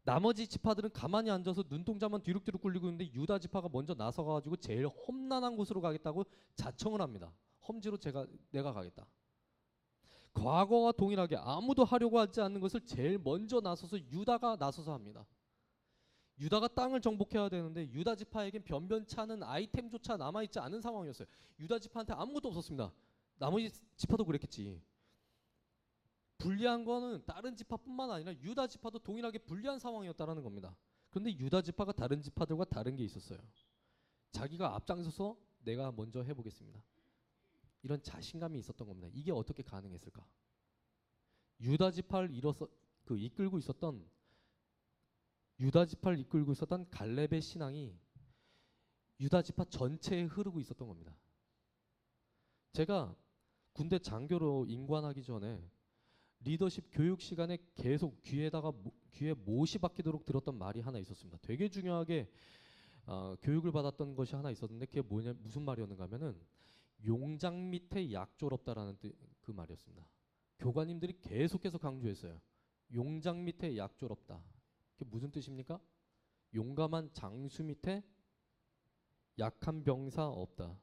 Speaker 4: 나머지 지파들은 가만히 앉아서 눈동자만 뒤룩뒤룩 굴리고 있는데 유다 지파가 먼저 나서가지고 제일 험난한 곳으로 가겠다고 자청을 합니다. 험지로 내가 가겠다. 과거와 동일하게 아무도 하려고 하지 않는 것을 제일 먼저 나서서 유다가 나서서 합니다. 유다가 땅을 정복해야 되는데 유다 지파에겐 변변치 않은 아이템조차 남아있지 않은 상황이었어요. 유다 지파한테 아무것도 없었습니다. 나머지 지파도 그랬겠지. 불리한 거는 다른 지파뿐만 아니라 유다 지파도 동일하게 불리한 상황이었다라는 겁니다. 그런데 유다 지파가 다른 지파들과 다른 게 있었어요. 자기가 앞장서서 내가 먼저 해보겠습니다. 이런 자신감이 있었던 겁니다. 이게 어떻게 가능했을까? 유다 지파를 이끌고 있었던 갈렙의 신앙이 유다 지파 전체에 흐르고 있었던 겁니다. 제가 군대 장교로 임관하기 전에 리더십 교육 시간에 계속 귀에 못이 박히도록 들었던 말이 하나 있었습니다. 되게 중요하게 교육을 받았던 것이 하나 있었는데 그게 무슨 말이었는가 하면은 용장 밑에 약졸 없다라는 그 말이었습니다. 교관님들이 계속해서 강조했어요. 용장 밑에 약졸 없다. 그게 무슨 뜻입니까? 용감한 장수 밑에 약한 병사 없다.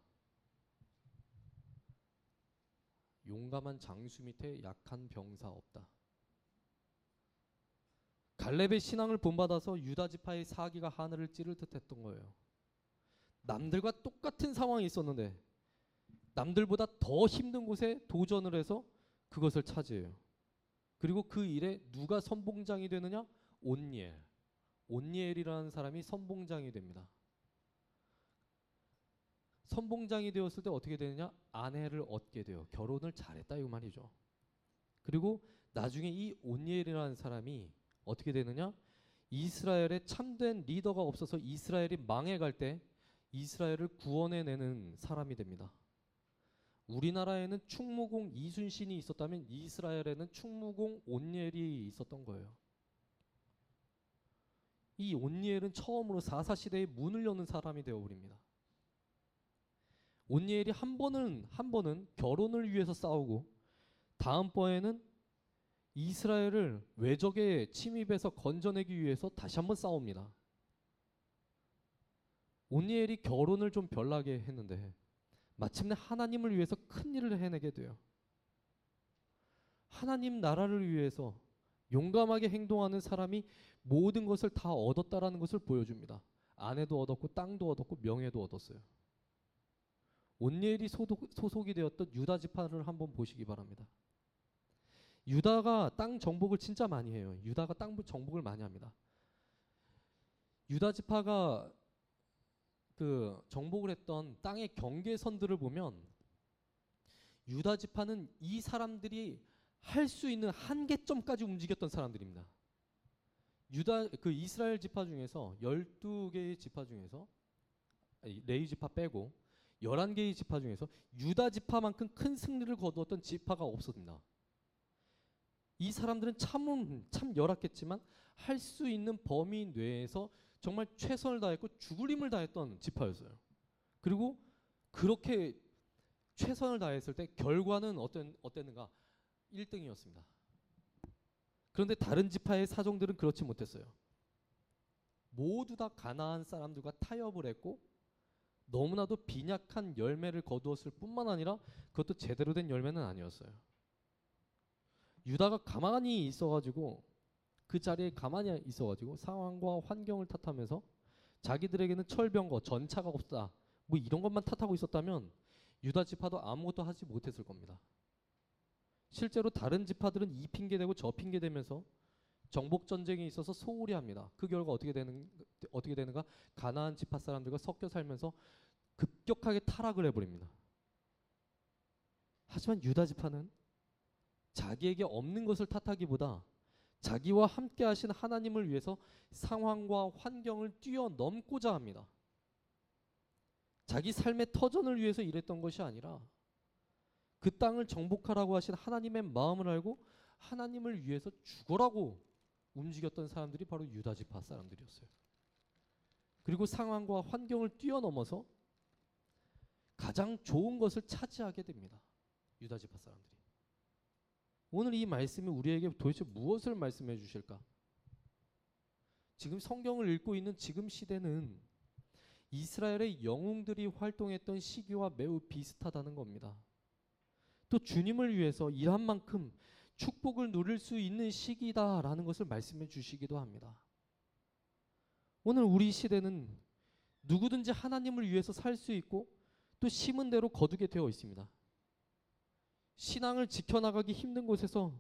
Speaker 4: 용감한 장수 밑에 약한 병사 없다. 갈렙의 신앙을 본받아서 유다 지파의 사기가 하늘을 찌를 듯했던 거예요. 남들과 똑같은 상황이 있었는데 남들보다 더 힘든 곳에 도전을 해서 그것을 차지해요. 그리고 그 일에 누가 선봉장이 되느냐? 온니엘이라는 사람이 선봉장이 됩니다. 선봉장이 되었을 때 어떻게 되느냐? 아내를 얻게 돼요. 결혼을 잘했다 이 말이죠. 그리고 나중에 이 온니엘이라는 사람이 어떻게 되느냐? 이스라엘에 참된 리더가 없어서 이스라엘이 망해갈 때 이스라엘을 구원해내는 사람이 됩니다. 우리나라에는 충무공 이순신이 있었다면 이스라엘에는 충무공 온니엘이 있었던 거예요. 이 온니엘은 처음으로 사사시대의 문을 여는 사람이 되어버립니다. 온니엘이 한 번은 결혼을 위해서 싸우고 다음번에는 이스라엘을 외적의 침입에서 건져내기 위해서 다시 한번 싸웁니다. 온니엘이 결혼을 좀 별나게 했는데 마침내 하나님을 위해서 큰 일을 해내게 돼요. 하나님 나라를 위해서 용감하게 행동하는 사람이 모든 것을 다 얻었다라는 것을 보여줍니다. 아내도 얻었고 땅도 얻었고 명예도 얻었어요. 온니엘이 소속이 되었던 유다 지파를 한번 보시기 바랍니다. 유다가 땅 정복을 진짜 많이 해요. 유다가 땅 정복을 많이 합니다. 유다 지파가 그 정복을 했던 땅의 경계선들을 보면 유다 지파는 이 사람들이 할 수 있는 한계점까지 움직였던 사람들입니다. 이스라엘 지파 중에서 12개의 지파 중에서 레위 지파 빼고 11개의 지파 중에서 유다 지파만큼 큰 승리를 거두었던 지파가 없었습니다. 이 사람들은 참 열악했지만 할 수 있는 범위 내에서 정말 최선을 다했고 죽을 힘을 다했던 지파였어요. 그리고 그렇게 최선을 다했을 때 결과는 어땠는가? 1등이었습니다. 그런데 다른 지파의 사종들은 그렇지 못했어요. 모두 다 가나안 사람들과 타협을 했고 너무나도 빈약한 열매를 거두었을 뿐만 아니라 그것도 제대로 된 열매는 아니었어요. 유다가 가만히 있어가지고 그 자리에 가만히 있어가지고 상황과 환경을 탓하면서 자기들에게는 철병거, 전차가 없다 뭐 이런 것만 탓하고 있었다면 유다 지파도 아무것도 하지 못했을 겁니다. 실제로 다른 지파들은 이 핑계 대고 저 핑계 대면서 정복 전쟁에 있어서 소홀히 합니다. 그 결과 어떻게 되는가? 가나안 지파 사람들과 섞여 살면서 급격하게 타락을 해버립니다. 하지만 유다 지파는 자기에게 없는 것을 탓하기보다 자기와 함께 하신 하나님을 위해서 상황과 환경을 뛰어넘고자 합니다. 자기 삶의 터전을 위해서 일했던 것이 아니라 그 땅을 정복하라고 하신 하나님의 마음을 알고 하나님을 위해서 죽어라고 움직였던 사람들이 바로 유다 지파 사람들이었어요. 그리고 상황과 환경을 뛰어넘어서 가장 좋은 것을 차지하게 됩니다. 유다 지파 사람들이. 오늘 이 말씀이 우리에게 도대체 무엇을 말씀해 주실까? 지금 성경을 읽고 있는 지금 시대는 이스라엘의 영웅들이 활동했던 시기와 매우 비슷하다는 겁니다. 또 주님을 위해서 일한 만큼 축복을 누릴 수 있는 시기다라는 것을 말씀해 주시기도 합니다. 오늘 우리 시대는 누구든지 하나님을 위해서 살 수 있고 또 심은 대로 거두게 되어 있습니다. 신앙을 지켜나가기 힘든 곳에서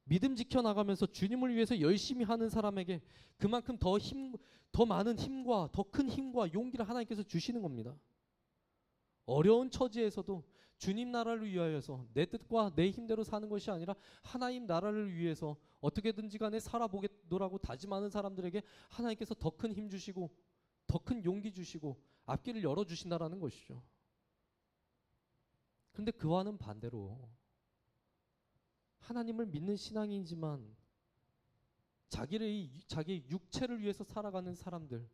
Speaker 4: 믿음 지켜나가면서 주님을 위해서 열심히 하는 사람에게 그만큼 더 많은 힘과 더 큰 힘과 용기를 하나님께서 주시는 겁니다. 어려운 처지에서도 주님 나라를 위하여서 내 뜻과 내 힘대로 사는 것이 아니라 하나님 나라를 위해서 어떻게든지 간에 살아보겠노라고 다짐하는 사람들에게 하나님께서 더 큰 힘 주시고 더 큰 용기 주시고 앞길을 열어주신다라는 것이죠. 그런데 그와는 반대로 하나님을 믿는 신앙이지만 자기의 육체를 위해서 살아가는 사람들,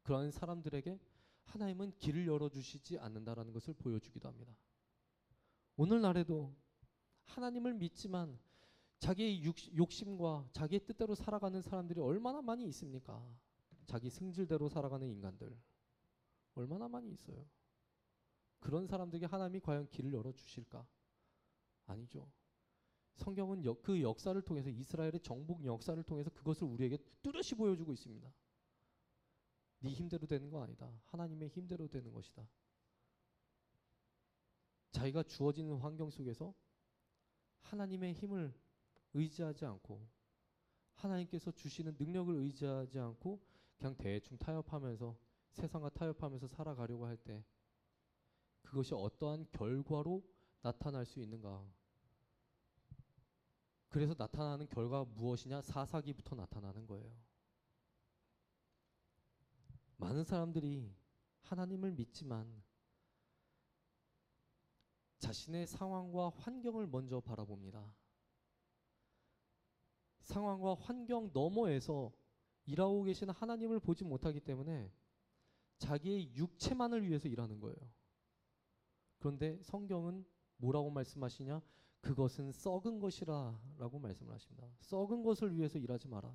Speaker 4: 그러한 사람들에게 하나님은 길을 열어주시지 않는다라는 것을 보여주기도 합니다. 오늘날에도 하나님을 믿지만 자기의 욕심과 자기의 뜻대로 살아가는 사람들이 얼마나 많이 있습니까? 자기 승질대로 살아가는 인간들 얼마나 많이 있어요. 그런 사람들에게 하나님이 과연 길을 열어주실까? 아니죠. 성경은 그 역사를 통해서 이스라엘의 정복 역사를 통해서 그것을 우리에게 뚜렷이 보여주고 있습니다. 네 힘대로 되는 거 아니다. 하나님의 힘대로 되는 것이다. 자기가 주어지는 환경 속에서 하나님의 힘을 의지하지 않고 하나님께서 주시는 능력을 의지하지 않고 그냥 대충 타협하면서 세상과 타협하면서 살아가려고 할 때 그것이 어떠한 결과로 나타날 수 있는가? 그래서 나타나는 결과가 무엇이냐? 사사기부터 나타나는 거예요. 많은 사람들이 하나님을 믿지만 자신의 상황과 환경을 먼저 바라봅니다. 상황과 환경 너머에서 일하고 계시는 하나님을 보지 못하기 때문에 자기의 육체만을 위해서 일하는 거예요. 그런데 성경은 뭐라고 말씀하시냐? 그것은 썩은 것이라 라고 말씀을 하십니다. 썩은 것을 위해서 일하지 마라.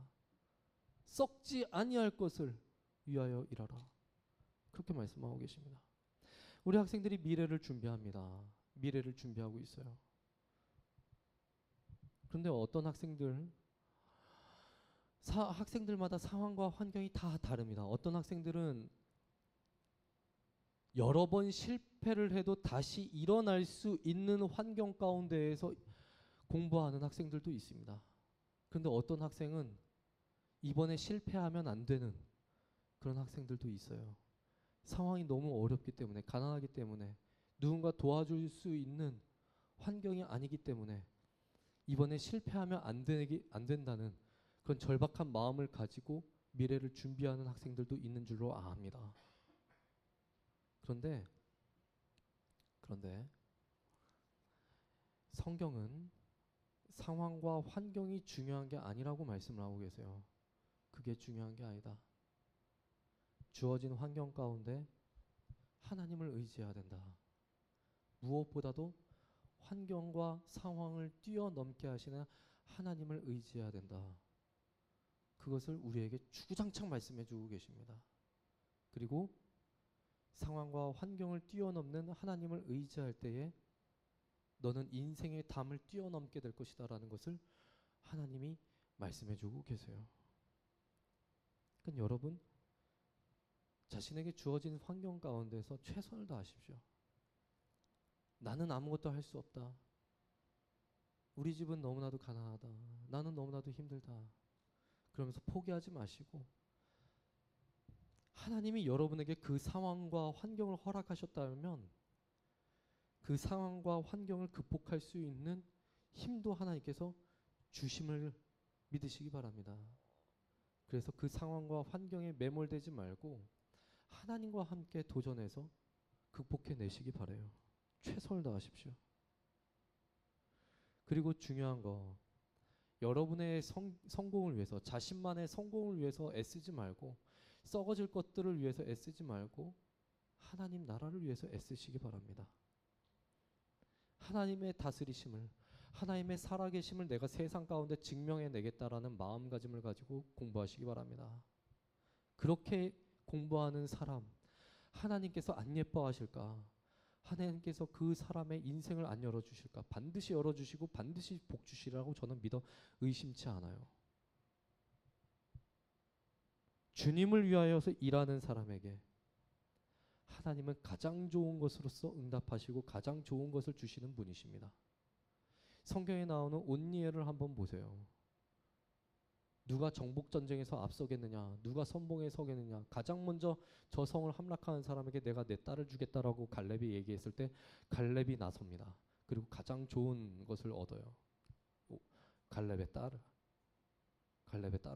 Speaker 4: 썩지 아니할 것을 위하여 일하라. 그렇게 말씀하고 계십니다. 우리 학생들이 미래를 준비합니다. 미래를 준비하고 있어요. 그런데 어떤 학생들마다 상황과 환경이 다 다릅니다. 어떤 학생들은 여러 번 실패를 해도 다시 일어날 수 있는 환경 가운데에서 공부하는 학생들도 있습니다. 그런데 어떤 학생은 이번에 실패하면 안 되는 그런 학생들도 있어요. 상황이 너무 어렵기 때문에, 가난하기 때문에, 누군가 도와줄 수 있는 환경이 아니기 때문에 이번에 실패하면 안 된다는 그런 절박한 마음을 가지고 미래를 준비하는 학생들도 있는 줄로 압니다. 그런데 성경은 상황과 환경이 중요한 게 아니라고 말씀을 하고 계세요. 그게 중요한 게 아니다. 주어진 환경 가운데 하나님을 의지해야 된다. 무엇보다도 환경과 상황을 뛰어넘게 하시는 하나님을 의지해야 된다. 그것을 우리에게 주구장창 말씀해 주고 계십니다. 그리고 상황과 환경을 뛰어넘는 하나님을 의지할 때에 너는 인생의 담을 뛰어넘게 될 것이다 라는 것을 하나님이 말씀해 주고 계세요. 그러니까 여러분 자신에게 주어진 환경 가운데서 최선을 다하십시오. 나는 아무것도 할 수 없다. 우리 집은 너무나도 가난하다. 나는 너무나도 힘들다. 그러면서 포기하지 마시고 하나님이 여러분에게 그 상황과 환경을 허락하셨다면 그 상황과 환경을 극복할 수 있는 힘도 하나님께서 주심을 믿으시기 바랍니다. 그래서 그 상황과 환경에 매몰되지 말고 하나님과 함께 도전해서 극복해 내시기 바라요. 최선을 다하십시오. 그리고 중요한 거, 여러분의 성공을 위해서, 자신만의 성공을 위해서 애쓰지 말고, 썩어질 것들을 위해서 애쓰지 말고 하나님 나라를 위해서 애쓰시기 바랍니다. 하나님의 다스리심을, 하나님의 살아계심을 내가 세상 가운데 증명해 내겠다라는 마음가짐을 가지고 공부하시기 바랍니다. 그렇게 공부하는 사람, 하나님께서 안 예뻐하실까? 하나님께서 그 사람의 인생을 안 열어주실까? 반드시 열어주시고 반드시 복 주시라고 저는 믿어 의심치 않아요. 주님을 위하여서 일하는 사람에게 하나님은 가장 좋은 것으로서 응답하시고 가장 좋은 것을 주시는 분이십니다. 성경에 나오는 온니엘을 한번 보세요. 누가 정복전쟁에서 앞서겠느냐, 누가 선봉에 서겠느냐, 가장 먼저 저 성을 함락하는 사람에게 내가 내 딸을 주겠다라고 갈렙이 얘기했을 때 갈렙이 나섭니다. 그리고 가장 좋은 것을 얻어요. 갈렙의 딸을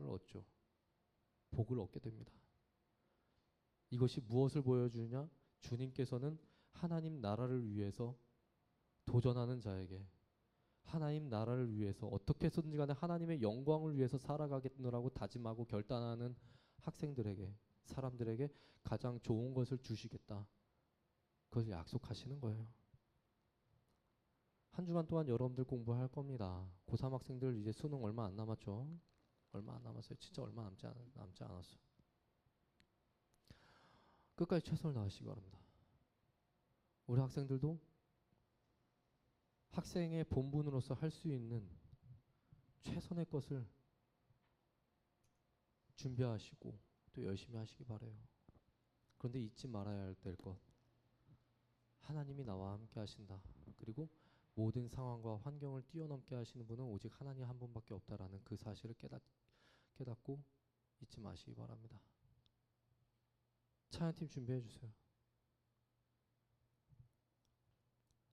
Speaker 4: 얻죠. 복을 얻게 됩니다. 이것이 무엇을 보여주느냐? 주님께서는 하나님 나라를 위해서 도전하는 자에게, 하나님 나라를 위해서 어떻게 해서든지 간에 하나님의 영광을 위해서 살아가겠노라고 다짐하고 결단하는 학생들에게, 사람들에게 가장 좋은 것을 주시겠다. 그것을 약속하시는 거예요. 한 주간 동안 여러분들 공부할 겁니다. 고3 학생들 이제 수능 얼마 안 남았죠? 얼마 안 남았어요. 진짜 얼마 남지 않았어. 끝까지 최선을 다하시기 바랍니다. 우리 학생들도 학생의 본분으로서 할 수 있는 최선의 것을 준비하시고 또 열심히 하시기 바라요. 그런데 잊지 말아야 될 것, 하나님이 나와 함께 하신다. 그리고 모든 상황과 환경을 뛰어넘게 하시는 분은 오직 하나님 한 분밖에 없다라는 그 사실을 깨닫고 잊지 마시기 바랍니다. 찬양팀 준비해 주세요.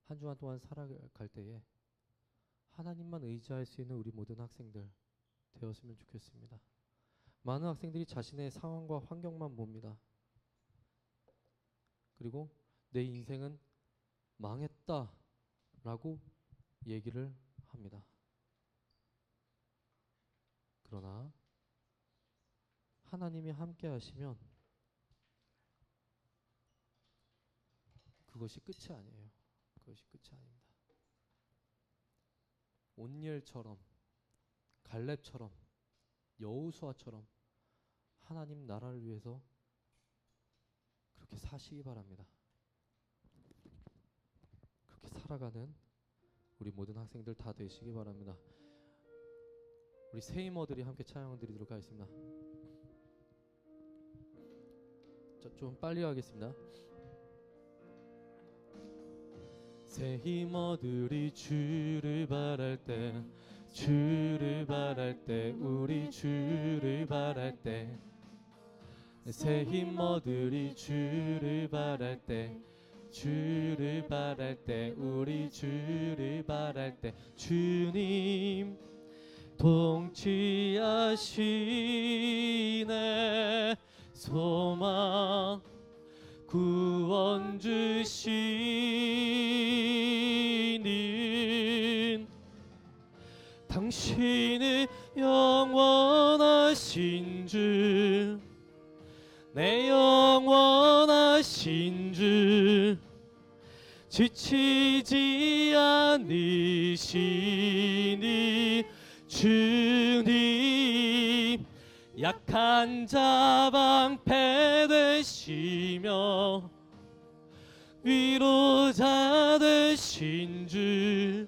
Speaker 4: 한 주간 동안 살아갈 때에 하나님만 의지할 수 있는 우리 모든 학생들 되었으면 좋겠습니다. 많은 학생들이 자신의 상황과 환경만 봅니다. 그리고 내 인생은 망했다라고 얘기를 합니다. 그러나 하나님이 함께 하시면 그것이 끝이 아니에요. 그것이 끝이 아닙니다. 온니엘처럼, 갈렙처럼, 여호수아처럼 하나님 나라를 위해서 그렇게 사시기 바랍니다. 그렇게 살아가는 우리 모든 학생들 다 되시기 바랍니다. 우리 세이머들이 함께 찬양 드리도록 하겠습니다. 좀 빨리 하겠습니다. 새 힘어들이 주를 바랄 때, 주를 바랄 때, 우리 주를 바랄 때, 새 힘어들이 주를 바랄 때, 주를 바랄 때, 우리 주를 바랄 때, 주님 통치하시네. 소망 구원 주시는 당신은 영원하신 주, 내 영원하신 주, 지치지 않으시니 주님, 약한 자 방패 되시며 위로자 되신 주,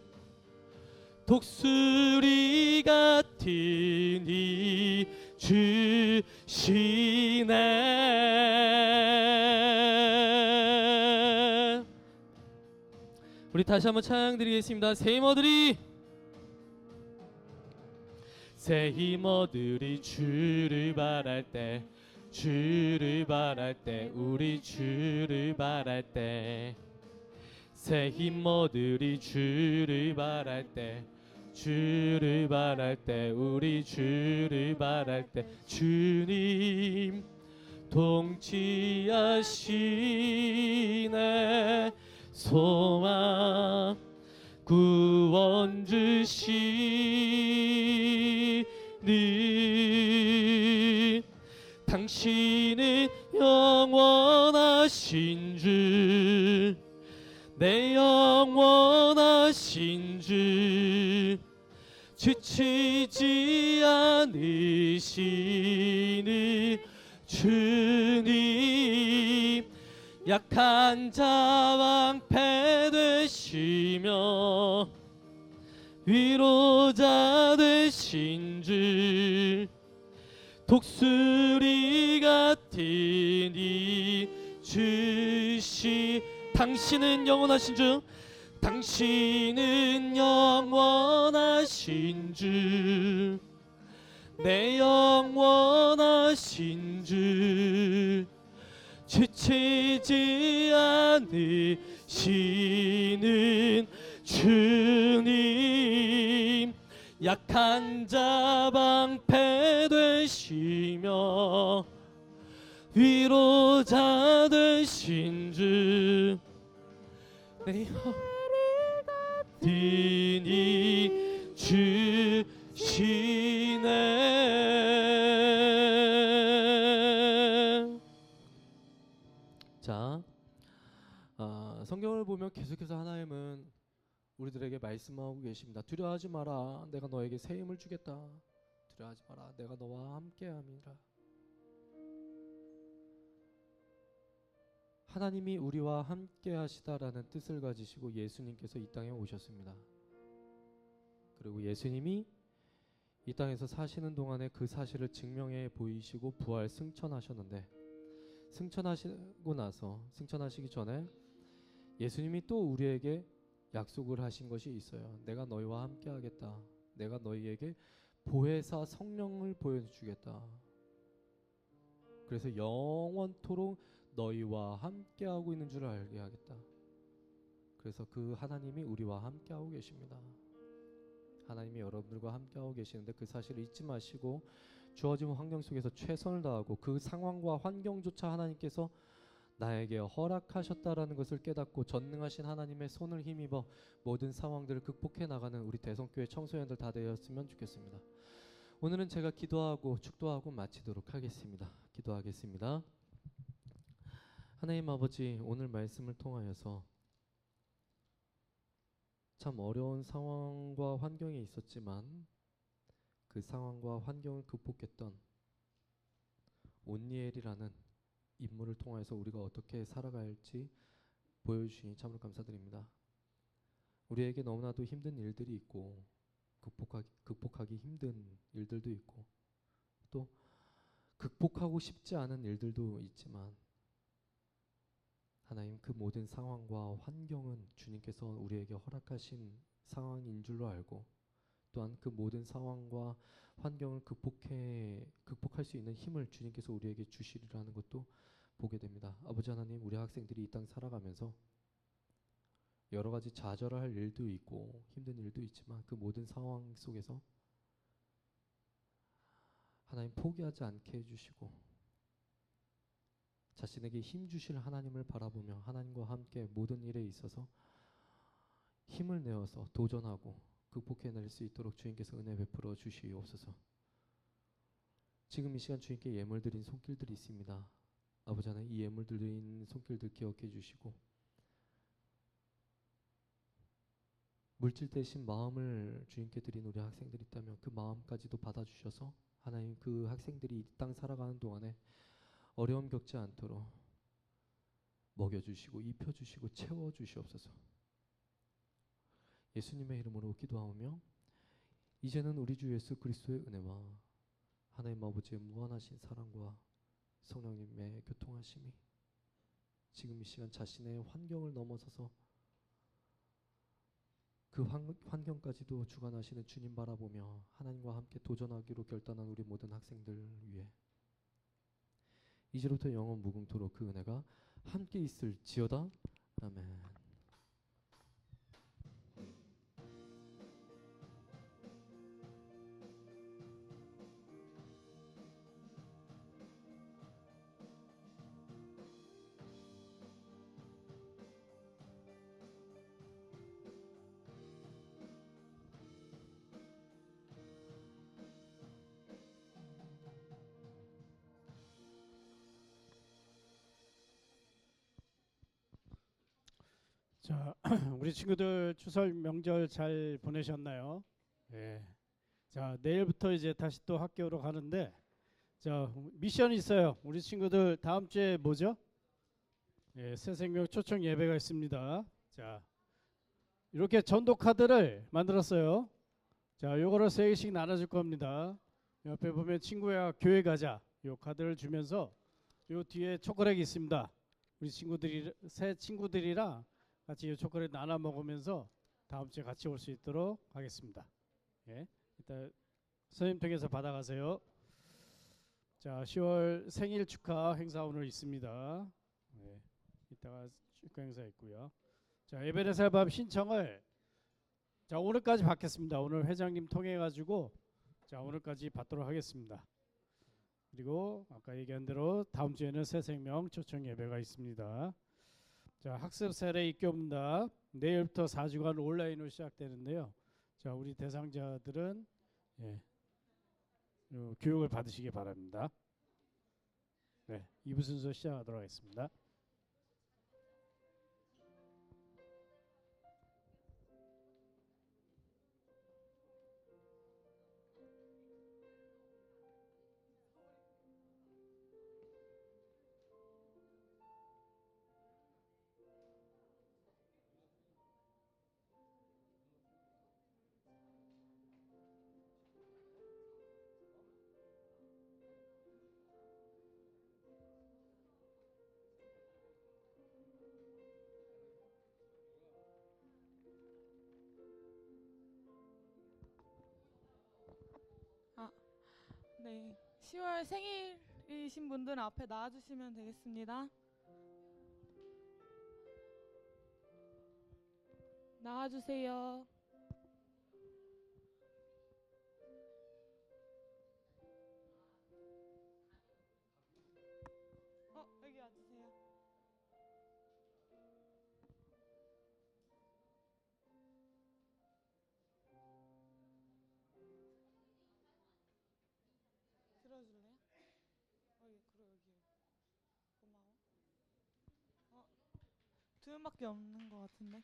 Speaker 4: 독수리 같은 이 주시네. 우리 다시 한번 찬양 드리겠습니다. 새 힘어들이 새 힘 얻으리 주를 바랄 때 주를 바랄 때 우리 주를 바랄 때 새 힘 얻으리 주를 바랄 때 주를 바랄 때 우리 주를 바랄 때 주님 통치하시네 소망 구원 주시니 당신은 영원하신 줄 내 영원하신 줄 지치지 않으시는 주님 약한 자 방패 되시며 위로자 되신 줄 독수리 같은 이 주시 당신은 영원하신 주 당신은 영원하신 주 내 영원하신 주 지치지 않으시는 주님 약한 자 방패 되시며 위로자 되신 주 내 영원히 주시네. 자, 성경을 보면 계속해서 하나님은 우리들에게 말씀하고 계십니다. 두려워하지 마라. 내가 너에게 새 힘을 주겠다. 두려워하지 마라. 내가 너와 함께함이라. 하나님이 우리와 함께하시다라는 뜻을 가지시고 예수님께서 이 땅에 오셨습니다. 그리고 예수님이 이 땅에서 사시는 동안에 그 사실을 증명해 보이시고 부활 승천하셨는데 승천하시기 전에 예수님이 또 우리에게 약속을 하신 것이 있어요. 내가 너희와 함께 하겠다. 내가 너희에게 보혜사 성령을 보여주겠다. 그래서 영원토록 너희와 함께하고 있는 줄 알게 하겠다. 그래서 그 하나님이 우리와 함께하고 계십니다. 하나님이 여러분들과 함께하고 계시는데 그 사실을 잊지 마시고 주어진 환경 속에서 최선을 다하고 그 상황과 환경조차 하나님께서 나에게 허락하셨다라는 것을 깨닫고 전능하신 하나님의 손을 힘입어 모든 상황들을 극복해 나가는 우리 대성교회 청소년들 다 되었으면 좋겠습니다. 오늘은 제가 기도하고 축도하고 마치도록 하겠습니다. 기도하겠습니다. 하나님 아버지, 오늘 말씀을 통하여서 참 어려운 상황과 환경이 있었지만 그 상황과 환경을 극복했던 온니엘이라는 인물을 통해서 우리가 어떻게 살아가야 할지 보여주시니 참으로 감사드립니다. 우리에게 너무나도 힘든 일들이 있고 극복하기 힘든 일들도 있고 또 극복하고 싶지 않은 일들도 있지만 하나님 그 모든 상황과 환경은 주님께서 우리에게 허락하신 상황인 줄로 알고 또한 그 모든 상황과 환경을 극복할 수 있는 힘을 주님께서 우리에게 주시리라는 것도 보게 됩니다. 아버지 하나님, 우리 학생들이 이 땅 살아가면서 여러 가지 좌절할 일도 있고 힘든 일도 있지만 그 모든 상황 속에서 하나님 포기하지 않게 해주시고 자신에게 힘 주실 하나님을 바라보며 하나님과 함께 모든 일에 있어서 힘을 내어서 도전하고 극복해낼 수 있도록 주님께서 은혜 베풀어 주시옵소서. 지금 이 시간 주님께 예물 드린 손길들이 있습니다. 아버지 하나님, 이 예물 드린 손길들 기억해 주시고 물질 대신 마음을 주님께 드린 우리 학생들이 있다면 그 마음까지도 받아주셔서 하나님 그 학생들이 이 땅 살아가는 동안에 어려움 겪지 않도록 먹여주시고 입혀주시고 채워주시옵소서. 예수님의 이름으로 기도하오며 이제는 우리 주 예수 그리스도의 은혜와 하나님 아버지의 무한하신 사랑과 성령님의 교통하심이 지금 이 시간 자신의 환경을 넘어서서 그 환경까지도 주관하시는 주님 바라보며 하나님과 함께 도전하기로 결단한 우리 모든 학생들 위해 이제부터 영원 무궁토록 그 은혜가 함께 있을지어다. 아멘.
Speaker 5: 자, 우리 친구들 추석 명절 잘 보내셨나요? 예. 자, 내일부터 이제 다시 또 학교로 가는데, 자, 미션이 있어요. 우리 친구들 다음 주에 뭐죠? 예, 새생명 초청 예배가 있습니다. 자, 이렇게 전도 카드를 만들었어요. 자, 요거를 3개씩 나눠줄 겁니다. 옆에 보면 친구야 교회 가자. 요 카드를 주면서 요 뒤에 초콜릿이 있습니다. 우리 친구들이 새 친구들이랑 같이 이 초콜릿 나눠 먹으면서 다음 주에 같이 올 수 있도록 하겠습니다. 예, 이따 선생님 통해서 받아가세요. 자, 10월 생일 축하 행사 오늘 있습니다. 예, 이따가 축하 행사 있고요. 자, 예배의 살밥 신청을 자 오늘까지 받겠습니다. 오늘 회장님 통해 가지고 자 오늘까지 받도록 하겠습니다. 그리고 아까 얘기한 대로 다음 주에는 새생명 초청 예배가 있습니다. 자, 학습 세례 입교입니다. 내일부터 4주간 온라인으로 시작되는데요. 자, 우리 대상자들은 예, 교육을 받으시기 바랍니다. 네, 2부 순서 시작하도록 하겠습니다.
Speaker 2: 네, 10월 생일이신 분들은 앞에 나와주시면 되겠습니다. 나와주세요. 여기 와주세요. 들어줄래요? 여기 고마워. 두 명밖에 없는 것 같은데.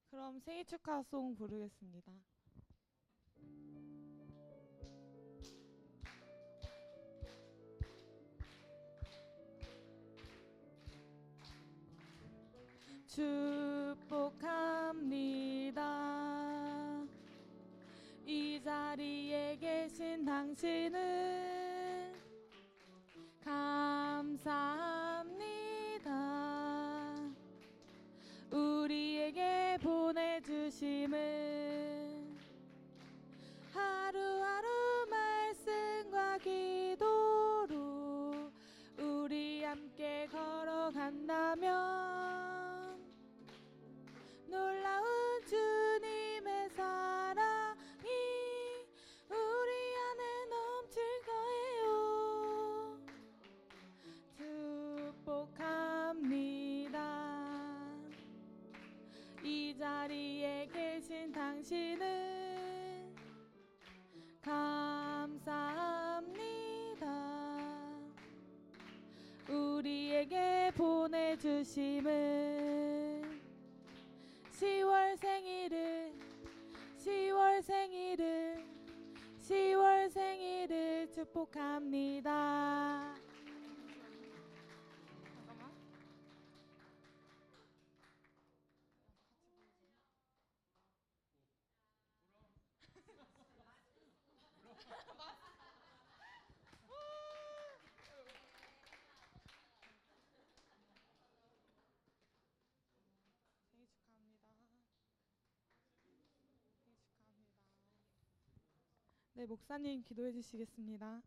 Speaker 2: 그럼 생일 축하송 부르겠습니다. 축복합니다. 이 자리에 계신 당신을 감사합니다. 우리에게 보내주심은 하루하루 말씀과 기도로 우리 함께 걸어간다면 놀라운 주님의 사랑이 우리 안에 넘칠 거예요. 축복합니다. 이 자리에 계신 당신은 감사합니다. 우리에게 보내주심은 10월 생일을 축복합니다. 네, 목사님 기도해 주시겠습니다.